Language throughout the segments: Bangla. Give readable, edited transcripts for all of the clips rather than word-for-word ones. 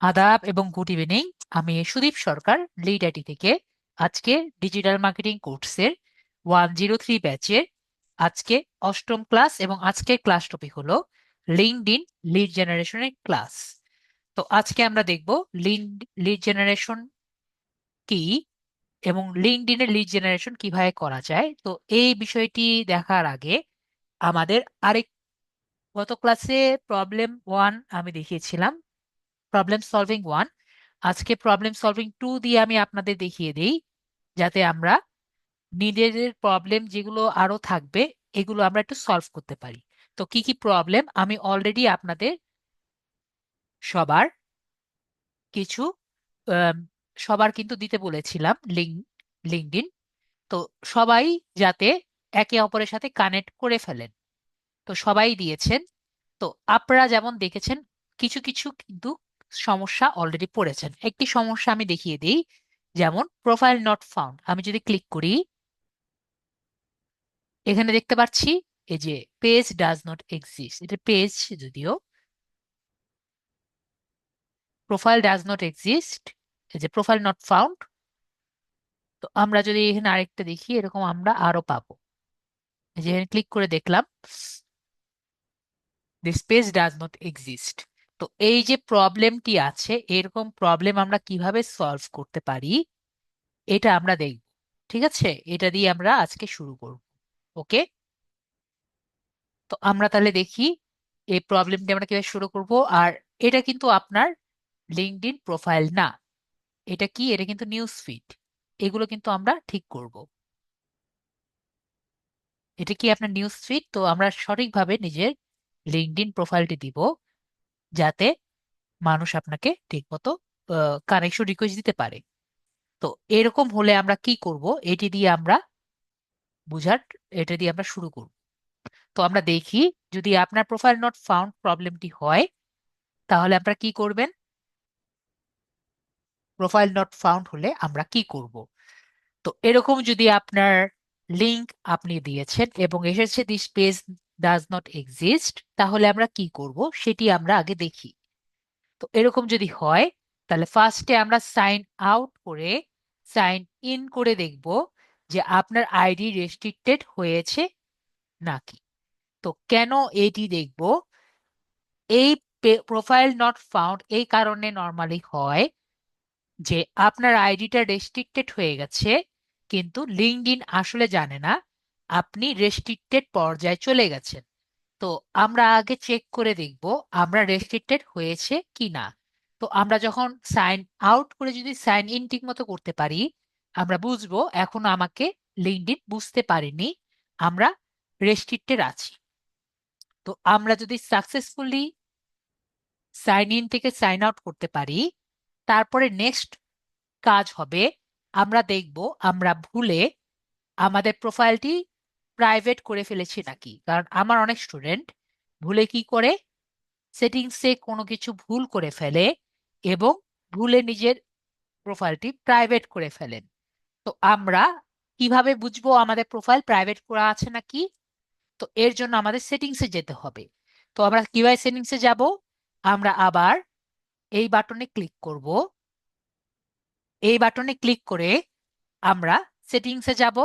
আদাব এবং গুড ইভিনিং। আমি সুদীপ সরকার, লিড আইটি থেকে। আজকে ডিজিটাল মার্কেটিং কোর্সের 103 ব্যাচের আজকে অষ্টম ক্লাস, এবং আজকের ক্লাস টপিক হলো লিঙ্কডইন লিড জেনারেশনের ক্লাস। তো আজকে আমরা দেখব লিড জেনারেশন কি এবং লিঙ্কডইনের লিড জেনারেশন কিভাবে করা যায়। তো এই বিষয়টি দেখার আগে আমাদের আরেক গত ক্লাসে প্রবলেম 1 আমি দেখিয়েছিলাম, প্রবলেম সলভিং 1। আজকে প্রবলেম সলভিং 2 দিয়ে আমি আপনাদের দেখিয়ে দেই, যাতে আমরা নিজেদের প্রবলেম যেগুলো আরো থাকবে এগুলো আমরা একটু সলভ করতে পারি। তো কি কি প্রবলেম আমি অলরেডি আপনাদের সবার কিছু আম, সবার কিন্তু দিতে বলেছিলাম লিঙ্কডইন। তো সবাই যাতে একে অপরের সাথে কানেক্ট করে ফেলেন, তো সবাই দিয়েছেন। তো আপনারা যেমন দেখেছেন, কিছু কিছু কিন্তু সমস্যা অলরেডি পড়েছেন। একটি সমস্যা আমি দেখিয়ে দিই, যেমন প্রোফাইল নট ফাউন্ড। আমি যদি ক্লিক করি, এখানে দেখতে পাচ্ছি এই যে পেজ ডাজ নট এক্সিস্ট, এটা পেজ, যদিও প্রোফাইল ডাজ নট এক্সিস্ট, এই যে প্রোফাইল নট ফাউন্ড। তো আমরা যদি এখানে আরেকটা দেখি, এরকম আমরা আরো পাবো। এই যে এখানে ক্লিক করে দেখলাম this page does not exist. তো এই যে প্রবলেমটি আছে, এরকম প্রবলেম আমরা কিভাবে সলভ করতে পারি এটা আমরা দেখব। ঠিক আছে, এটা দিয়ে আমরা আজকে শুরু করব। ওকে, তো আমরা তাহলে দেখি এই প্রবলেমটি আমরা কিভাবে শুরু করব। আর এটা কিন্তু আপনার লিঙ্কডইন প্রোফাইল না, এটা কি, এটা কিন্তু নিউজ ফিড। এগুলো কিন্তু আমরা ঠিক করব। এটা কি আপনার নিউজ ফিড, তো আমরা সঠিকভাবে নিজের লিঙ্কডইন প্রোফাইলটি দিব, যাতে মানুষ আপনাকে ঠিকমতো কানেকশন রিকোয়েস্ট দিতে পারে। তো এরকম হলে আমরা কি করব, এটি দিয়ে আমরা বুঝার, এটা দিয়ে আমরা শুরু করব। তো আমরা দেখি, যদি আপনার প্রোফাইল নট ফাউন্ড প্রবলেমটি হয়, তাহলে আপনারা কি করবেন। প্রোফাইল নট ফাউন্ড হলে আমরা কি করব। তো এরকম যদি আপনার লিংক আপনি দিয়েছেন এবং এসেছে this page does not exist, তাহলে আমরা কি করব সেটি আমরা আগে দেখি। তো এরকম যদি হয়, তাহলে ফার্স্টে আমরা সাইন আউট করে সাইন ইন করে দেখব যে আপনার আইডি রেস্ট্রিক্টেড হয়েছে নাকি। তো কেন এটি দেখব, এই প্রোফাইল নট ফাউন্ড এই কারণে নর্মালি হয় যে আপনার আইডিটা রেস্ট্রিক্টেড হয়ে গেছে, কিন্তু লিঙ্কডইন আসলে জানে না আপনি রেস্ট্রিক্টেড পর্যায়ে চলে গেছেন। তো আমরা আগে চেক করে দেখব আমরা রেস্ট্রিক্টেড হয়েছে কি না। তো আমরা যখন সাইন আউট করে যদি সাইন ইন ঠিক মতো করতে পারি, আমরা বুঝবো এখন আমাকে লিঙ্কডইন বুঝতে পারেনি আমরা রেস্ট্রিক্টেড আছি। তো আমরা যদি সাকসেসফুলি সাইন ইন থেকে সাইন আউট করতে পারি, তারপরে নেক্সট কাজ হবে, আমরা দেখব আমরা ভুলে আমাদের প্রোফাইলটি প্রাইভেট করে ফেলেছি নাকি। কারণ আমার অনেক স্টুডেন্ট ভুলে কি করে, সেটিংসে কোনো কিছু ভুল করে ফেলে এবং ভুলে নিজের প্রোফাইলটি প্রাইভেট করে ফেলেন। তো আমরা কিভাবে বুঝবো আমাদের প্রোফাইল প্রাইভেট করা আছে নাকি? তো এর জন্য আমাদের সেটিংসে যেতে হবে। তো আমরা কিভাবে সেটিংসে যাব, আমরা আবার এই বাটনে ক্লিক করব। এই বাটনে ক্লিক করে আমরা সেটিংসে যাব,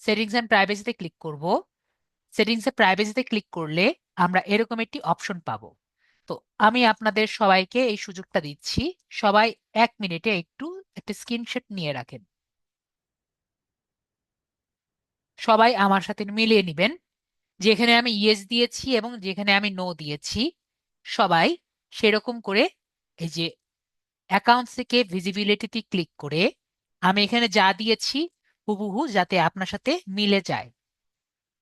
সেটিংস এন্ড প্রাইভেসিতে ক্লিক করব। সেটিংস এ প্রাইভেসিতে ক্লিক করলে আমরা এরকম একটি অপশন পাবো। তো আমি আপনাদের সবাইকে এই সুযোগটা দিচ্ছি, সবাই 1 মিনিটে একটু একটা স্ক্রিনশট নিয়ে রাখেন। সবাই আমার সাথে মিলিয়ে নেবেন, যেখানে আমি ইয়েস দিয়েছি এবং যেখানে আমি নো দিয়েছি, সবাই সেরকম করে এই যে অ্যাকাউন্টস থেকে ভিজিবিলিটিতে ক্লিক করে আমি এখানে যা দিয়েছি হুবহু যাতে আপনার সাথে মিলে যায়।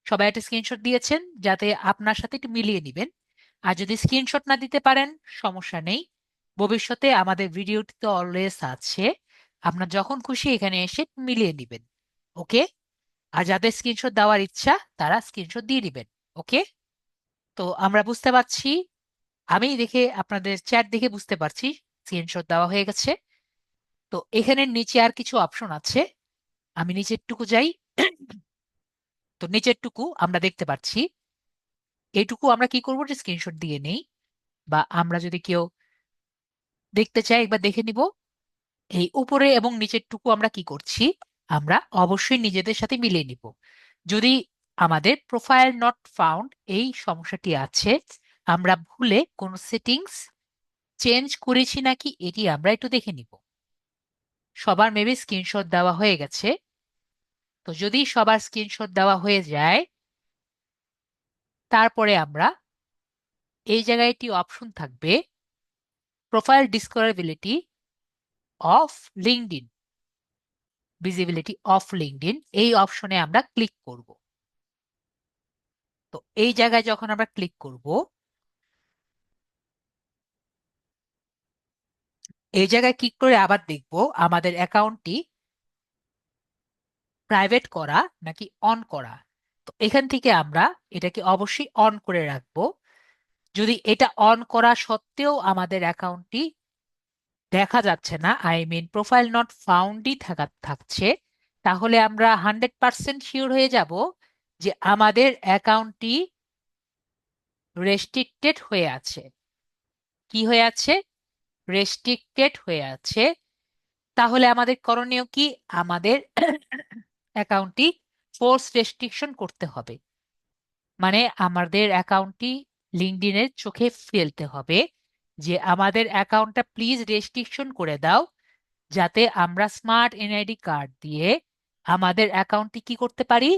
সবাই একটা স্ক্রিনশট দিয়েছেন, যাতে আপনার সাথে একটু মিলিয়ে নিবেন। আর যদি স্ক্রিনশট না দিতে পারেন, সমস্যা নেই, ভবিষ্যতে আমাদের ভিডিওটি তো অলওয়েজ আছে, আপনার যখন খুশি এখানে এসে মিলিয়ে নিবেন। ওকে, আর যাদের স্ক্রিনশট দেওয়ার ইচ্ছা তারা স্ক্রিনশট দিয়ে দিবেন। ওকে, তো আমরা বুঝতে পারছি, আমি দেখে আপনাদের চ্যাট দেখে বুঝতে পারছি স্ক্রিনশট দেওয়া হয়ে গেছে। তো এখানে নিচে আর কিছু অপশন আছে, আমি নিচেরটুকু যাই। তো নিচেরটুকু আমরা দেখতে পাচ্ছি, এইটুকু আমরা কি করবো, যে স্ক্রিনশট দিয়ে নেই। বা আমরা যদি কেউ দেখতে চাই একবার দেখে নিব। এই উপরে এবং নিচের টুকু আমরা কি করছি, আমরা অবশ্যই নিজেদের সাথে মিলিয়ে নিব। যদি আমাদের প্রোফাইল নট ফাউন্ড এই সমস্যাটি আছে, আমরা ভুলে কোন সেটিংস চেঞ্জ করেছি নাকি এটি আমরা একটু দেখে নিব। সবার মেবি স্ক্রিনশট দেওয়া হয়ে গেছে। তো যদি সবার স্ক্রিনশট দেওয়া হয়ে যায়, তারপরে আমরা এই জায়গায় একটি অপশন থাকবে, profile discoverability of LinkedIn, visibility of LinkedIn, এই অপশনে আমরা ক্লিক করব। তো এই জায়গায় যখন আমরা ক্লিক করব, এই জায়গায় ক্লিক করে আবার দেখব আমাদের অ্যাকাউন্টটি প্রাইভেট করা নাকি অন করা। তো এখান থেকে আমরা এটাকে অবশ্যই অন করে রাখবো। যদি এটা অন করা সত্ত্বেও আমাদের অ্যাকাউন্টটি দেখা যাচ্ছে না, আই মিন প্রোফাইল নট ফাউন্ডই থাকছে, তাহলে আমরা 100% শিওর হয়ে যাব যে আমাদের অ্যাকাউন্টটি রেস্ট্রিক্টেড হয়ে আছে। কি হয়ে আছে? রেস্ট্রিক্টেড হয়ে আছে। তাহলে আমাদের করণীয় কি? আমাদের অ্যাকাউন্টটি ফোর্স রেস্ট্রিকশন করতে হবে। মানে আমাদের অ্যাকাউন্টটি লিঙ্কডইনের চোখে ফেলতে হবে যে আমাদের অ্যাকাউন্টটা প্লিজ রেস্ট্রিকশন করে দাও, যাতে আমরা স্মার্ট এনআইডি কার্ড দিয়ে আমাদের অ্যাকাউন্টটি কি করতে পারি,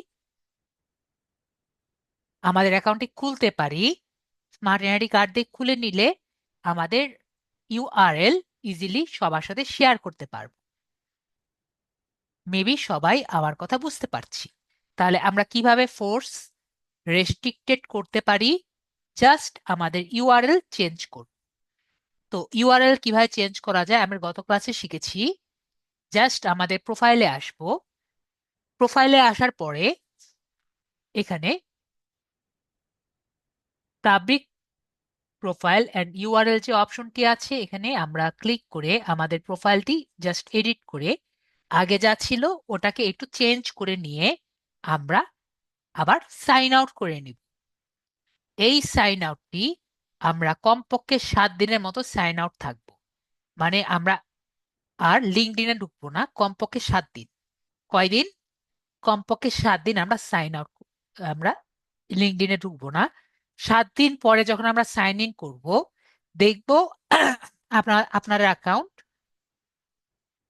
আমাদের অ্যাকাউন্টটি খুলতে পারি। স্মার্ট এনআইডি কার্ড দিয়ে খুলে নিলে আমাদের ইউআরএল ইজিলি সবার সাথে শেয়ার করতে পারবো। মেবি সবাই আমার কথা বুঝতে পারছি। তাহলে আমরা কিভাবে ফোর্স রেস্ট্রিক্টেড করতে পারি? জাস্ট আমাদের ইউআরএল চেঞ্জ করব। তো ইউআরএল কিভাবে চেঞ্জ করা যায় আমরা গত ক্লাসে শিখেছি। জাস্ট আমাদের প্রোফাইলে আসব। প্রোফাইলে আসার পরে এখানে পাবলিক প্রোফাইল অ্যান্ড ইউআরএল যে অপশনটি আছে, এখানে আমরা ক্লিক করে আমাদের প্রোফাইলটি জাস্ট এডিট করে আগে যা ছিল ওটাকে একটু চেঞ্জ করে নিয়ে আমরা আবার সাইন আউট করে নিব। এই সাইন আউটটি আমরা কমপক্ষে 7 দিনের মতো সাইন আউট থাকবো। মানে আমরা আর লিঙ্কডইনে ঢুকবো না কমপক্ষে 7 দিন। কয়দিন? কমপক্ষে 7 দিন আমরা সাইন আউট, আমরা লিঙ্কডইনে ঢুকবো না। 7 দিন পরে যখন আমরা সাইন ইন করব, দেখবো আপনার অ্যাকাউন্ট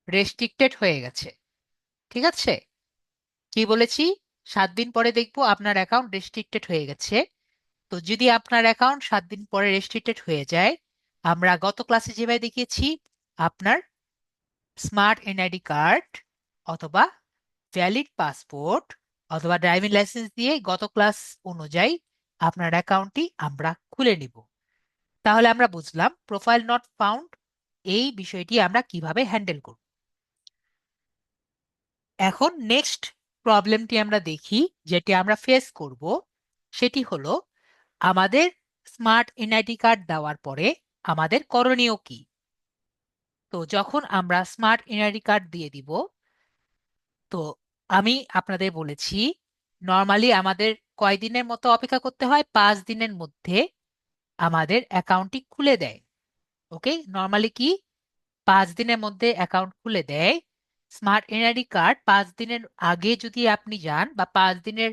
রেস্ট্রিক্টেড হয়ে গেছে। ঠিক আছে? কি বলেছি? 7 দিন পরে দেখবো আপনার অ্যাকাউন্ট রেস্ট্রিক্টেড হয়ে গেছে। তো যদি আপনার অ্যাকাউন্ট 7 দিন পরে রেস্ট্রিক্টেড হয়ে যায়, আমরা গত ক্লাসে যেভাবে দেখিয়েছি, আপনার স্মার্ট এনআইডি কার্ড অথবা ভ্যালিড পাসপোর্ট অথবা ড্রাইভিং লাইসেন্স দিয়ে গত ক্লাস অনুযায়ী আপনার অ্যাকাউন্টটি আমরা খুলে নিব। তাহলে আমরা বুঝলাম প্রোফাইল নট ফাউন্ড এই বিষয়টি আমরা কিভাবে হ্যান্ডেল করব। এখন নেক্সট প্রবলেমটি আমরা দেখি, যেটি আমরা ফেস করব। সেটি হলো আমাদের স্মার্ট এনআইডি কার্ড দেওয়ার পরে আমাদের করণীয় কি। তো যখন আমরা স্মার্ট এনআইডি কার্ড দিয়ে দিব, তো আমি আপনাদের বলেছি নর্মালি আমাদের কয়দিনের মতো অপেক্ষা করতে হয়? 5 দিনের মধ্যে আমাদের অ্যাকাউন্টটি খুলে দেয়। ওকে, নর্মালি কি 5 দিনের মধ্যে অ্যাকাউন্ট খুলে দেয়। স্মার্ট এনআইডি কার্ড 5 দিনের আগে যদি আপনি যান বা 5 দিনের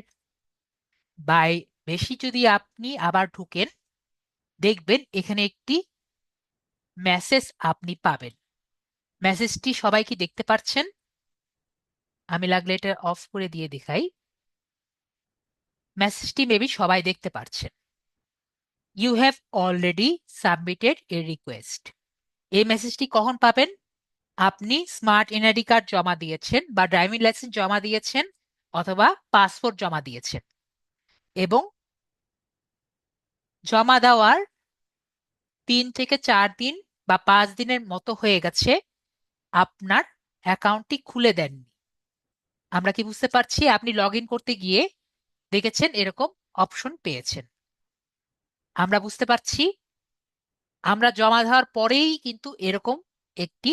বাই বেশি যদি আপনি আবার ঢুকেন, দেখবেন এখানে একটি মেসেজ আপনি পাবেন। মেসেজটি সবাই কি দেখতে পাচ্ছেন? আমি লাগলে এটা অফ করে দিয়ে দেখাই। মেসেজটি মেবি সবাই দেখতে পাচ্ছেন। You have already submitted a request. এই মেসেজটি কখন পাবেন? আপনি স্মার্ট এনআইডি কার্ড জমা দিয়েছেন বা ড্রাইভিং লাইসেন্স জমা দিয়েছেন অথবা পাসপোর্ট জমা দিয়েছেন, এবং জমা দেওয়ার 3 থেকে 4 দিন বা 5 দিনের মতো হয়ে গেছে, আপনার অ্যাকাউন্টটি খুলে দেননি। আমরা কি বুঝতে পারছি? আপনি লগ ইন করতে গিয়ে দেখেছেন এরকম অপশন পেয়েছেন। আমরা বুঝতে পারছি আমরা জমা দেওয়ার পরেই কিন্তু এরকম একটি,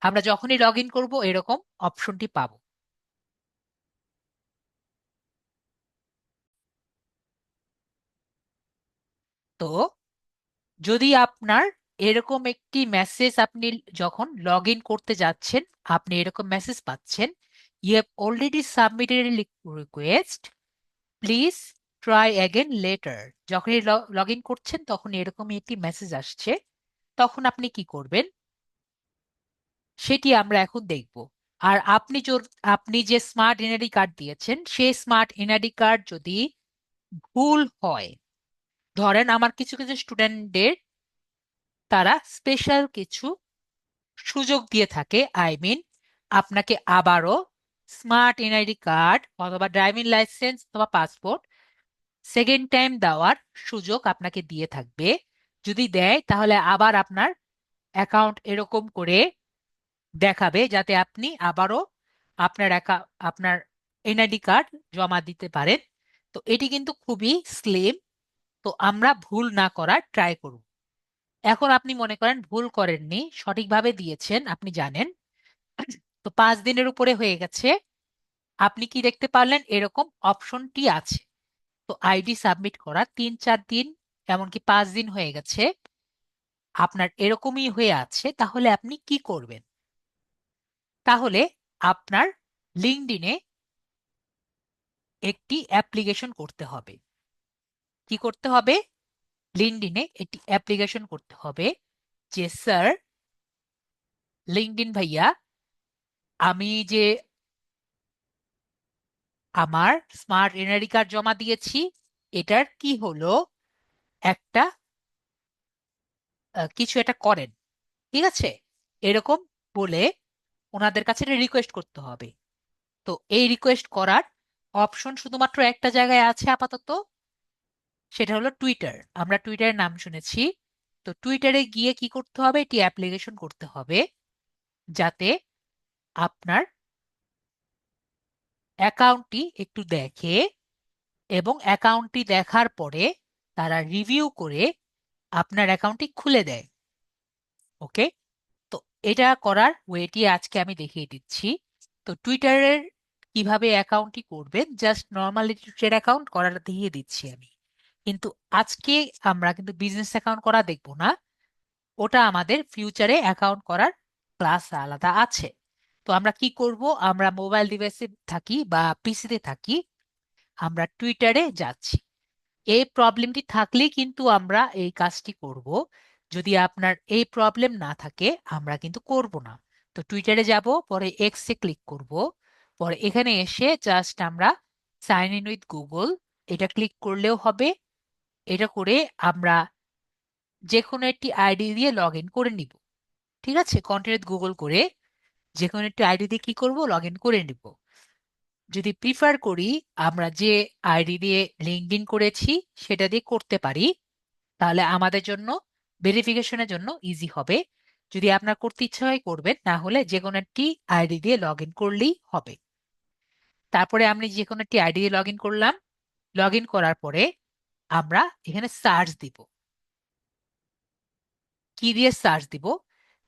আমরা যখনই লগ ইন করবো এরকম অপশনটি পাবো। তো যদি আপনার এরকম একটি মেসেজ আপনি যখন লগ ইন করতে যাচ্ছেন, আপনি এরকম মেসেজ পাচ্ছেন, you have already submitted request, please try again later. যখনই লগ ইন করছেন তখন এরকমই একটি মেসেজ আসছে, তখন আপনি কি করবেন সেটি আমরা এখন দেখব। আর আপনি যে স্মার্ট এনআইডি কার্ড দিয়েছেন সেই স্মার্ট এনআইডি কার্ড যদি ভুল হয়, ধরেন আমার কিছু কিছু স্টুডেন্টদের তারা স্পেশাল কিছু সুযোগ দিয়ে থাকে, আই মিন আপনাকে আবারও স্মার্ট এনআইডি কার্ড অথবা ড্রাইভিং লাইসেন্স অথবা পাসপোর্ট সেকেন্ড টাইম দেওয়ার সুযোগ আপনাকে দিয়ে থাকবে। যদি দেয় তাহলে আবার আপনার অ্যাকাউন্ট এরকম করে দেখাবে যাতে আপনি আবারও আপনার এনআইডি কার্ড জমা দিতে পারেন। তো এটি কিন্তু খুবই স্লিম, তো আমরা ভুল না করার ট্রাই করব। এখন আপনি মনে করেন ভুল করেননি, সঠিকভাবে দিয়েছেন, আপনি জানেন, তো 5 দিনের উপরে হয়ে গেছে, আপনি কি দেখতে পারলেন এরকম অপশনটি আছে। তো আইডি সাবমিট করা 3-4 দিন এমনকি 5 দিন হয়ে গেছে, আপনার এরকমই হয়ে আছে, তাহলে আপনি কি করবেন? তাহলে আপনার লিঙ্কডইনে একটি অ্যাপ্লিকেশন করতে হবে। কি করতে হবে? লিঙ্কডইনে একটি অ্যাপ্লিকেশন করতে হবে যে স্যার, লিঙ্কডইন ভাইয়া, আমি যে আমার স্মার্ট এনআইডি কার্ড জমা দিয়েছি এটার কি হলো, একটা কিছু একটা করেন, ঠিক আছে, এরকম বলে ওনাদের কাছে রিকোয়েস্ট করতে হবে। তো এই রিকোয়েস্ট করার অপশন শুধুমাত্র একটা জায়গায় আছে আপাতত, সেটা হলো টুইটার। আমরা টুইটারের নাম শুনেছি। তো টুইটারে গিয়ে কি করতে হবে, এটি অ্যাপ্লিকেশন করতে হবে যাতে আপনার অ্যাকাউন্টটি একটু দেখে এবং অ্যাকাউন্টটি দেখার পরে তারা রিভিউ করে আপনার অ্যাকাউন্টটি খুলে দেয়। ওকে, তো এটা করার ওয়েটি আজকে আমি দেখিয়ে দিচ্ছি। তো টুইটারের কিভাবে অ্যাকাউন্টটি করবেন, জাস্ট নর্মালি টুইটার অ্যাকাউন্ট করাটা দেখিয়ে দিচ্ছি আমি। কিন্তু আজকে আমরা কিন্তু বিজনেস অ্যাকাউন্ট করা দেখব না, ওটা আমাদের ফিউচারে অ্যাকাউন্ট করার ক্লাস আলাদা আছে। তো আমরা কি করব, আমরা মোবাইল ডিভাইসে থাকি বা পিসিতে থাকি, আমরা টুইটারে যাচ্ছি। এই প্রবলেমটি থাকলেই কিন্তু আমরা এই কাজটি করব। যদি আপনার এই প্রবলেম না থাকে আমরা কিন্তু করব না। তো টুইটারে যাব, পরে এক্সে ক্লিক করব, পরে এখানে এসে জাস্ট আমরা সাইন ইন উইথ গুগল এটা ক্লিক করলেও হবে। এটা করে আমরা যে কোনো একটি আইডি দিয়ে লগ ইন করে নিব। ঠিক আছে, কন্টিনিউ গুগল করে যে কোনো একটি আইডি দিয়ে কি করব, লগ ইন করে নিব। যদি প্রিফার করি আমরা যে আইডি দিয়ে লিঙ্কড ইন করেছি সেটা দিয়ে করতে পারি, তাহলে আমাদের জন্য ভেরিফিকেশনের জন্য ইজি হবে। যদি আপনার করতে ইচ্ছা হয় করবেন, না হলে যে কোনো একটি আইডি দিয়ে লগ ইন করলেই হবে। তারপরে আমি যে কোনো একটি আইডি দিয়ে লগ ইন করলাম, লগ ইন করার পরে আমরা এখানে সার্চ দিব। কি দিয়ে সার্চ দিব?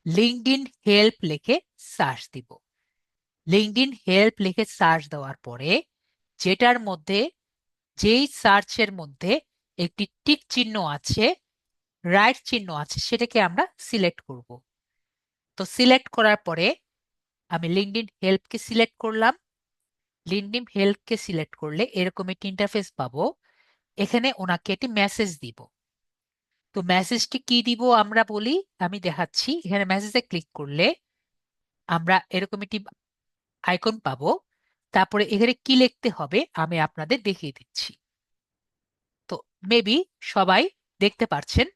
লিঙ্কডইন হেল্প লিখে সার্চ দিব। লিঙ্কডইন হেল্প লিখে সার্চ দেওয়ার পরে যেটার মধ্যে, যেই সার্চের মধ্যে একটি টিক চিহ্ন আছে, রাইট চিহ্ন আছে, সেটাকে আমরা সিলেক্ট করব। তো সিলেক্ট করার পরে আমি লিঙ্কডইন হেল্পকে সিলেক্ট করলাম। লিঙ্কডইন হেল্পকে সিলেক্ট করলে এরকম একটি ইন্টারফেস পাবো। এখানে ওনাকে একটি মেসেজ দিব। তো মেসেজটি কি দিব আমরা বলি, আমি দেখাচ্ছি। এখানে মেসেজে ক্লিক করলে আমরা এরকম একটি আইকন পাবো। তারপরে এখানে কি লিখতে হবে আমি আপনাদের দেখিয়ে দিচ্ছি। তো মেবি সবাই দেখতে পারছেন,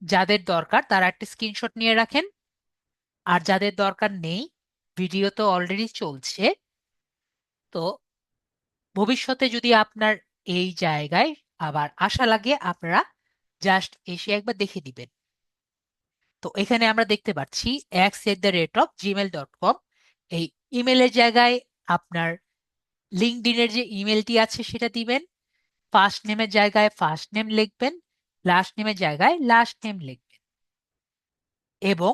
যাদের দরকার তারা একটা স্ক্রিনশট নিয়ে রাখেন, আর যাদের দরকার নেই, ভিডিও তো অলরেডি চলছে। তো ভবিষ্যতে যদি আপনার এই জায়গায় আবার আশা লাগে আপনারা জাস্ট এসে একবার দেখে দিবেন। তো এখানে আমরা দেখতে পাচ্ছি x@gmail.com, এই ইমেলের জায়গায় আপনার লিঙ্কডইনের যে ইমেলটি আছে সেটা দিবেন। ফার্স্ট নেমের জায়গায় ফার্স্ট নেম লিখবেন, লাস্ট নেমের জায়গায় লাস্ট নেম লিখবেন, এবং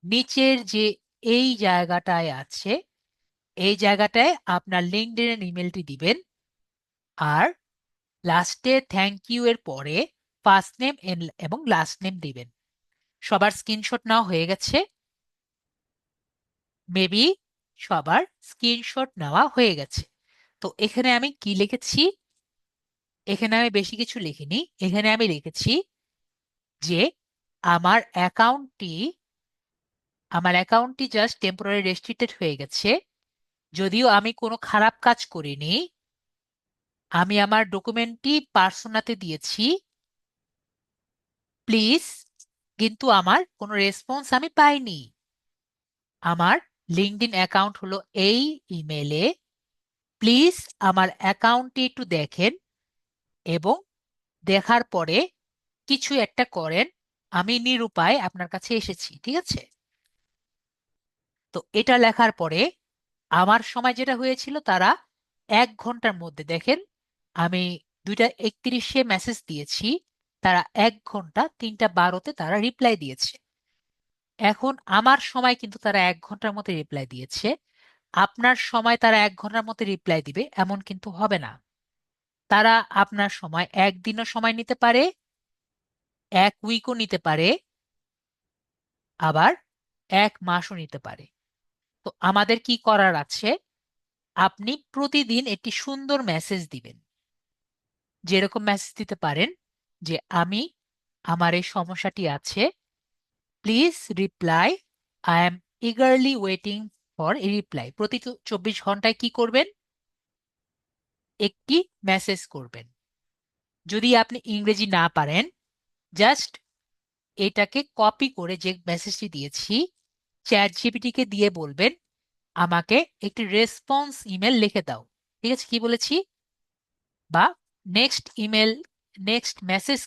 নিচের যে এই জায়গাটায় আছে এই জায়গাটায় আপনার লিঙ্কডইনের ইমেলটি দিবেন। আর লাস্টে থ্যাংক ইউ এর পরে ফার্স্ট নেম এবং লাস্ট নেম দিবেন। সবার স্ক্রিনশট নেওয়া হয়ে গেছে? মেবি সবার স্ক্রিনশট নেওয়া হয়ে গেছে। তো এখানে আমি কি লিখেছি? এখানে আমি বেশি কিছু লিখিনি। এখানে আমি লিখেছি যে আমার অ্যাকাউন্টটি জাস্ট টেম্পোরারি রেস্ট্রিক্টেড হয়ে গেছে। যদিও আমি কোনো খারাপ কাজ করিনি, আমি আমার ডকুমেন্টটি পার্সোনাতে দিয়েছি, প্লিজ, কিন্তু আমার কোনো রেসপন্স আমি পাইনি। আমার লিঙ্কডইন অ্যাকাউন্ট হলো এই ইমেলে, প্লিজ আমার অ্যাকাউন্টটি একটু দেখেন এবং দেখার পরে কিছু একটা করেন। আমি নিরুপায় আপনার কাছে এসেছি। ঠিক আছে? তো এটা লেখার পরে আমার সময় যেটা হয়েছিল, তারা 1 ঘন্টার মধ্যে, দেখেন আমি 2:31 মেসেজ দিয়েছি, তারা 1 ঘন্টা 3:12 তারা রিপ্লাই দিয়েছে। এখন আমার সময় কিন্তু তারা 1 ঘন্টার মধ্যে রিপ্লাই দিয়েছে। আপনার সময় তারা 1 ঘন্টার মধ্যে রিপ্লাই দিবে এমন কিন্তু হবে না। তারা আপনার সময় একদিনও সময় নিতে পারে, 1 উইকও নিতে পারে, আবার 1 মাসও নিতে পারে। তো আমাদের কি করার আছে? আপনি প্রতিদিন একটি সুন্দর মেসেজ দিবেন। যেরকম মেসেজ দিতে পারেন যে আমার এই সমস্যাটি আছে, please reply, I am eagerly waiting for a reply. প্রতি 24 ঘন্টায় কি করবেন? একটি মেসেজ করবেন। যদি আপনি ইংরেজি না পারেন, জাস্ট এটাকে কপি করে, যে মেসেজটি দিয়েছি, চ্যাট জিপিটিকে দিয়ে বলবেন আমাকে একটি রেসপন্স ইমেল লিখে দাও। ঠিক আছে? কি বলেছি? বা ইমেল নেক্সট মেসেজ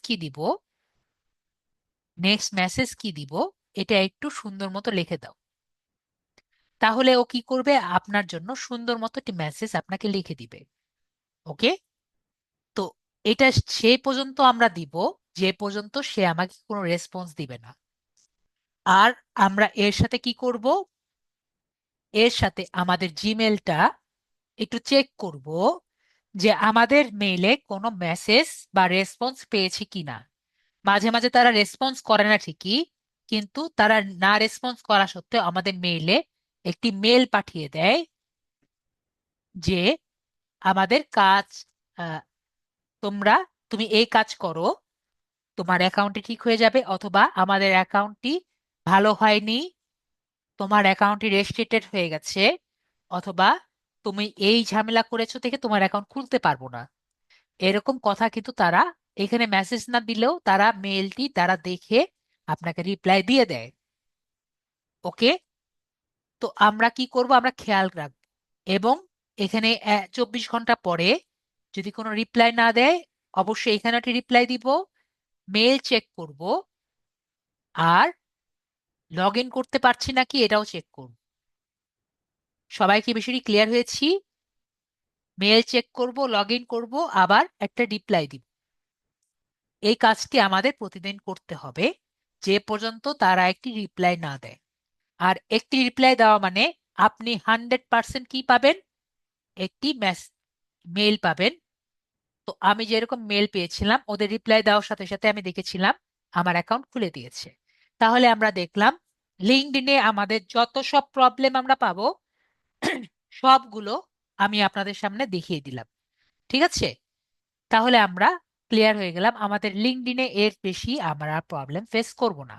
কি দিব, এটা একটু সুন্দর মতো লিখে দাও। তাহলে ও কি করবে? আপনার জন্য সুন্দর মতো একটি মেসেজ আপনাকে লিখে দিবে। ওকে? তো এটা সে পর্যন্ত আমরা দিব যে পর্যন্ত সে আমাকে কোনো রেসপন্স দিবে না। আর আমরা এর সাথে কি করব? এর সাথে আমাদের জিমেলটা একটু চেক করব যে আমাদের মেইলে কোনো মেসেজ বা রেসপন্স পেয়েছি কিনা। মাঝে মাঝে তারা রেসপন্স করে না ঠিকই, কিন্তু তারা না রেসপন্স করা সত্ত্বেও আমাদের মেইলে একটি মেল পাঠিয়ে দেয় যে আমাদের কাজ, আহ, তোমরা তুমি এই কাজ করো, তোমার অ্যাকাউন্টটি ঠিক হয়ে যাবে, অথবা আমাদের অ্যাকাউন্টটি ভালো হয়নি, তোমার অ্যাকাউন্টটি রেস্ট্রিক্টেড হয়ে গেছে, অথবা তুমি এই ঝামেলা করেছো থেকে তোমার অ্যাকাউন্ট খুলতে পারবো না। এরকম কথা কিন্তু তারা এখানে মেসেজ না দিলেও তারা মেইলটি তারা দেখে আপনাকে রিপ্লাই দিয়ে দেয়। ওকে? তো আমরা কি করব? আমরা খেয়াল রাখবো এবং এখানে 24 ঘন্টা পরে যদি কোনো রিপ্লাই না দেয়, অবশ্যই এখানে একটা রিপ্লাই দিব, মেল চেক করব, আর লগ ইন করতে পারছি নাকি এটাও চেক করব। সবাই কি বিষয়টি ক্লিয়ার হয়েছি? মেল চেক করব, লগ ইন করবো, আবার একটা রিপ্লাই দিব। এই কাজটি আমাদের প্রতিদিন করতে হবে যে পর্যন্ত তারা একটি রিপ্লাই না দেয়। আর একটি রিপ্লাই দেওয়া মানে আপনি 100% কি পাবেন? একটি মেইল পাবেন। তো আমি যেরকম মেল পেয়েছিলাম, ওদের রিপ্লাই দেওয়ার সাথে সাথে আমি দেখেছিলাম আমার অ্যাকাউন্ট খুলে দিয়েছে। তাহলে আমরা দেখলাম লিঙ্কডইনে আমাদের যত সব প্রবলেম আমরা পাবো সবগুলো আমি আপনাদের সামনে দেখিয়ে দিলাম। ঠিক আছে? তাহলে আমরা ক্লিয়ার হয়ে গেলাম, আমাদের লিঙ্কডইনে এর বেশি আমরা প্রবলেম ফেস করব না।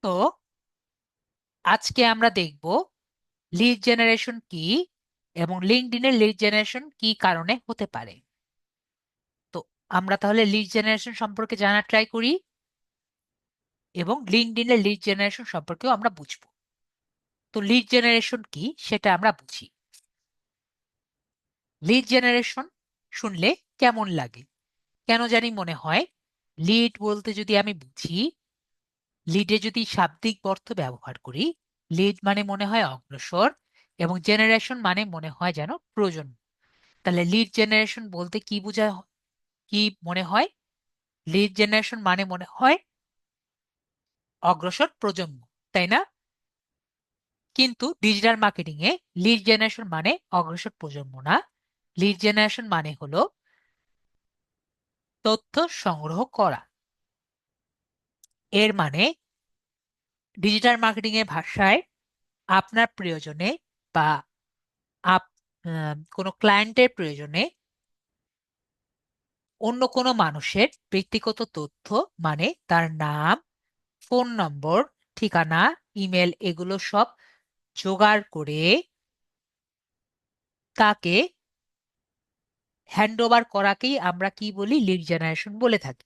তো আজকে আমরা দেখব লিড জেনারেশন কি এবং লিঙ্কডইনের লিড জেনারেশন কি কারণে হতে পারে। তো আমরা তাহলে লিড জেনারেশন সম্পর্কে জানার ট্রাই করি এবং লিঙ্কডইনের লিড জেনারেশন সম্পর্কেও আমরা বুঝবো। তো লিড জেনারেশন কি সেটা আমরা বুঝি। লিড জেনারেশন শুনলে কেমন লাগে? কেন জানি মনে হয় লিড বলতে, যদি আমি বুঝি, লিডে যদি শাব্দিক অর্থ ব্যবহার করি, লিড মানে মনে হয় অগ্রসর, এবং জেনারেশন মানে মনে হয় যেন প্রজন্ম। তাহলে লিড জেনারেশন বলতে কি কি মনে হয়? লিড জেনারেশন মানে মনে হয় অগ্রসর প্রজন্ম, তাই না? কিন্তু ডিজিটাল মার্কেটিং এ লিড জেনারেশন মানে অগ্রসর প্রজন্ম না। লিড জেনারেশন মানে হলো তথ্য সংগ্রহ করা। এর মানে ডিজিটাল মার্কেটিং এর ভাষায় আপনার প্রয়োজনে বা আপ কোনো ক্লায়েন্টের প্রয়োজনে অন্য কোনো মানুষের ব্যক্তিগত তথ্য, মানে তার নাম, ফোন নম্বর, ঠিকানা, ইমেল, এগুলো সব জোগাড় করে তাকে হ্যান্ড ওভার করাকেই আমরা কি বলি, লিড জেনারেশন বলে থাকি।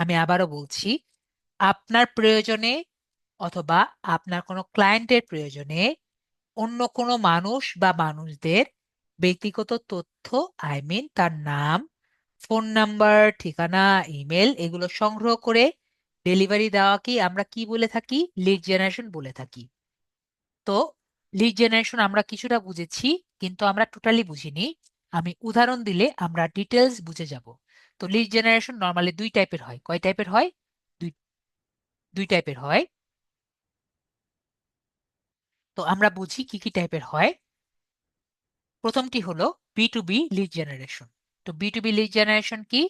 আমি আবারও বলছি, আপনার প্রয়োজনে অথবা আপনার কোনো ক্লায়েন্টের প্রয়োজনে অন্য কোনো মানুষ বা মানুষদের ব্যক্তিগত তথ্য, আই মিন তার নাম, ফোন নাম্বার, ঠিকানা, ইমেল, এগুলো সংগ্রহ করে ডেলিভারি দেওয়াকেই আমরা কি বলে থাকি, লিড জেনারেশন বলে থাকি। তো লিড জেনারেশন আমরা কিছুটা বুঝেছি, কিন্তু আমরা টোটালি বুঝিনি। আমি উদাহরণ দিলে আমরা ডিটেলস বুঝে যাব। তো লিড জেনারেশন নর্মালি দুই টাইপের হয়। কয় টাইপের হয়? দুই দুই টাইপের হয়। তো আমরা বুঝি কি কি টাইপের হয়। প্রথমটি হলো B to B lead generation. তো B to B lead generation কি?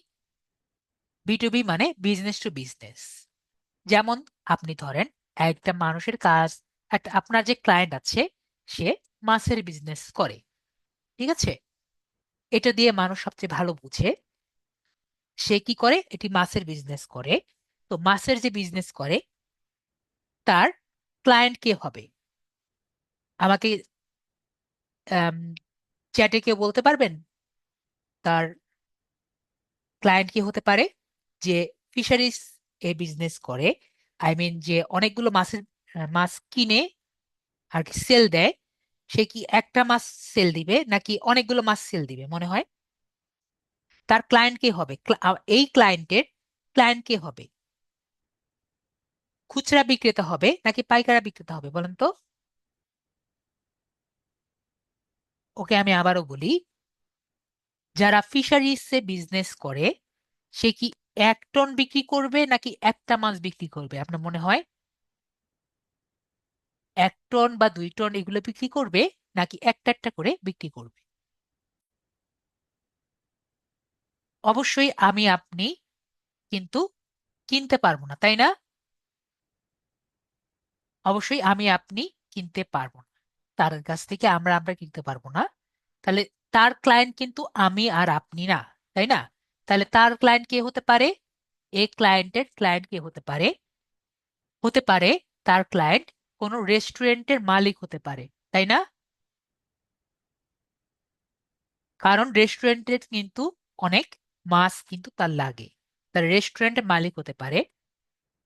বি টু বি মানে বিজনেস টু বিজনেস। যেমন আপনি ধরেন একটা মানুষের কাজ, একটা আপনার যে ক্লায়েন্ট আছে সে মাছের বিজনেস করে, ঠিক আছে? এটা দিয়ে মানুষ সবচেয়ে ভালো বুঝে। সে কি করে? এটি মাছের বিজনেস করে। তো মাছের যে বিজনেস করে তার ক্লায়েন্ট কে হবে? আমাকে চ্যাটে কেউ বলতে পারবেন তার ক্লায়েন্ট কি হতে পারে? যে ফিশারিজ এ বিজনেস করে, আই মিন যে অনেকগুলো মাছ কিনে আর কি সেল দেয়, সে কি একটা মাছ সেল দিবে নাকি অনেকগুলো মাছ সেল দিবে মনে হয়? তার ক্লায়েন্ট কে হবে? এই ক্লায়েন্টের ক্লায়েন্ট কে হবে? খুচরা বিক্রেতা হবে নাকি পাইকারা বিক্রেতা হবে বলেন তো? ওকে, আমি আবারও বলি, যারা ফিশারিজে বিজনেস করে সে কি 1 টন বিক্রি করবে নাকি একটা মাছ বিক্রি করবে আপনার মনে হয়? 1 টন বা 2 টন এগুলো বিক্রি করবে নাকি একটা একটা করে বিক্রি করবে? অবশ্যই আমি আপনি কিন্তু কিনতে পারবো না, তাই না? অবশ্যই আমি আপনি কিনতে পারবো না, তার কাছ থেকে আমরা আমরা কিনতে পারবো না। তাহলে তার ক্লায়েন্ট কিন্তু আমি আর আপনি না, তাই না? তাহলে তার ক্লায়েন্ট কে হতে পারে? এই ক্লায়েন্টের ক্লায়েন্ট কে হতে পারে? হতে পারে তার ক্লায়েন্ট কোনো রেস্টুরেন্টের মালিক হতে পারে, তাই না? কারণ রেস্টুরেন্টের কিন্তু অনেক মাছ কিন্তু তার লাগে, তার রেস্টুরেন্টের মালিক হতে পারে।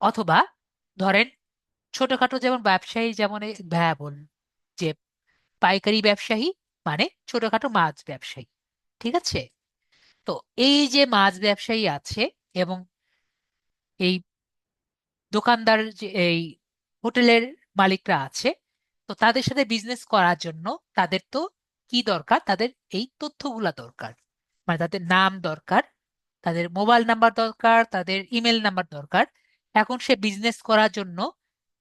অথবা ধরেন ছোটখাটো যেমন ব্যবসায়ী, যেমন এই ভাইয়া বলুন যে পাইকারি ব্যবসায়ী মানে ছোটখাটো মাছ ব্যবসায়ী, ঠিক আছে? তো এই যে মাছ ব্যবসায়ী আছে এবং এই দোকানদার, যে এই হোটেলের মালিকরা আছে, তো তাদের সাথে বিজনেস করার জন্য তাদের তো কি দরকার? তাদের এই তথ্যগুলা দরকার। মানে তাদের নাম দরকার, তাদের মোবাইল নাম্বার দরকার, তাদের ইমেল নাম্বার দরকার। এখন সে বিজনেস করার জন্য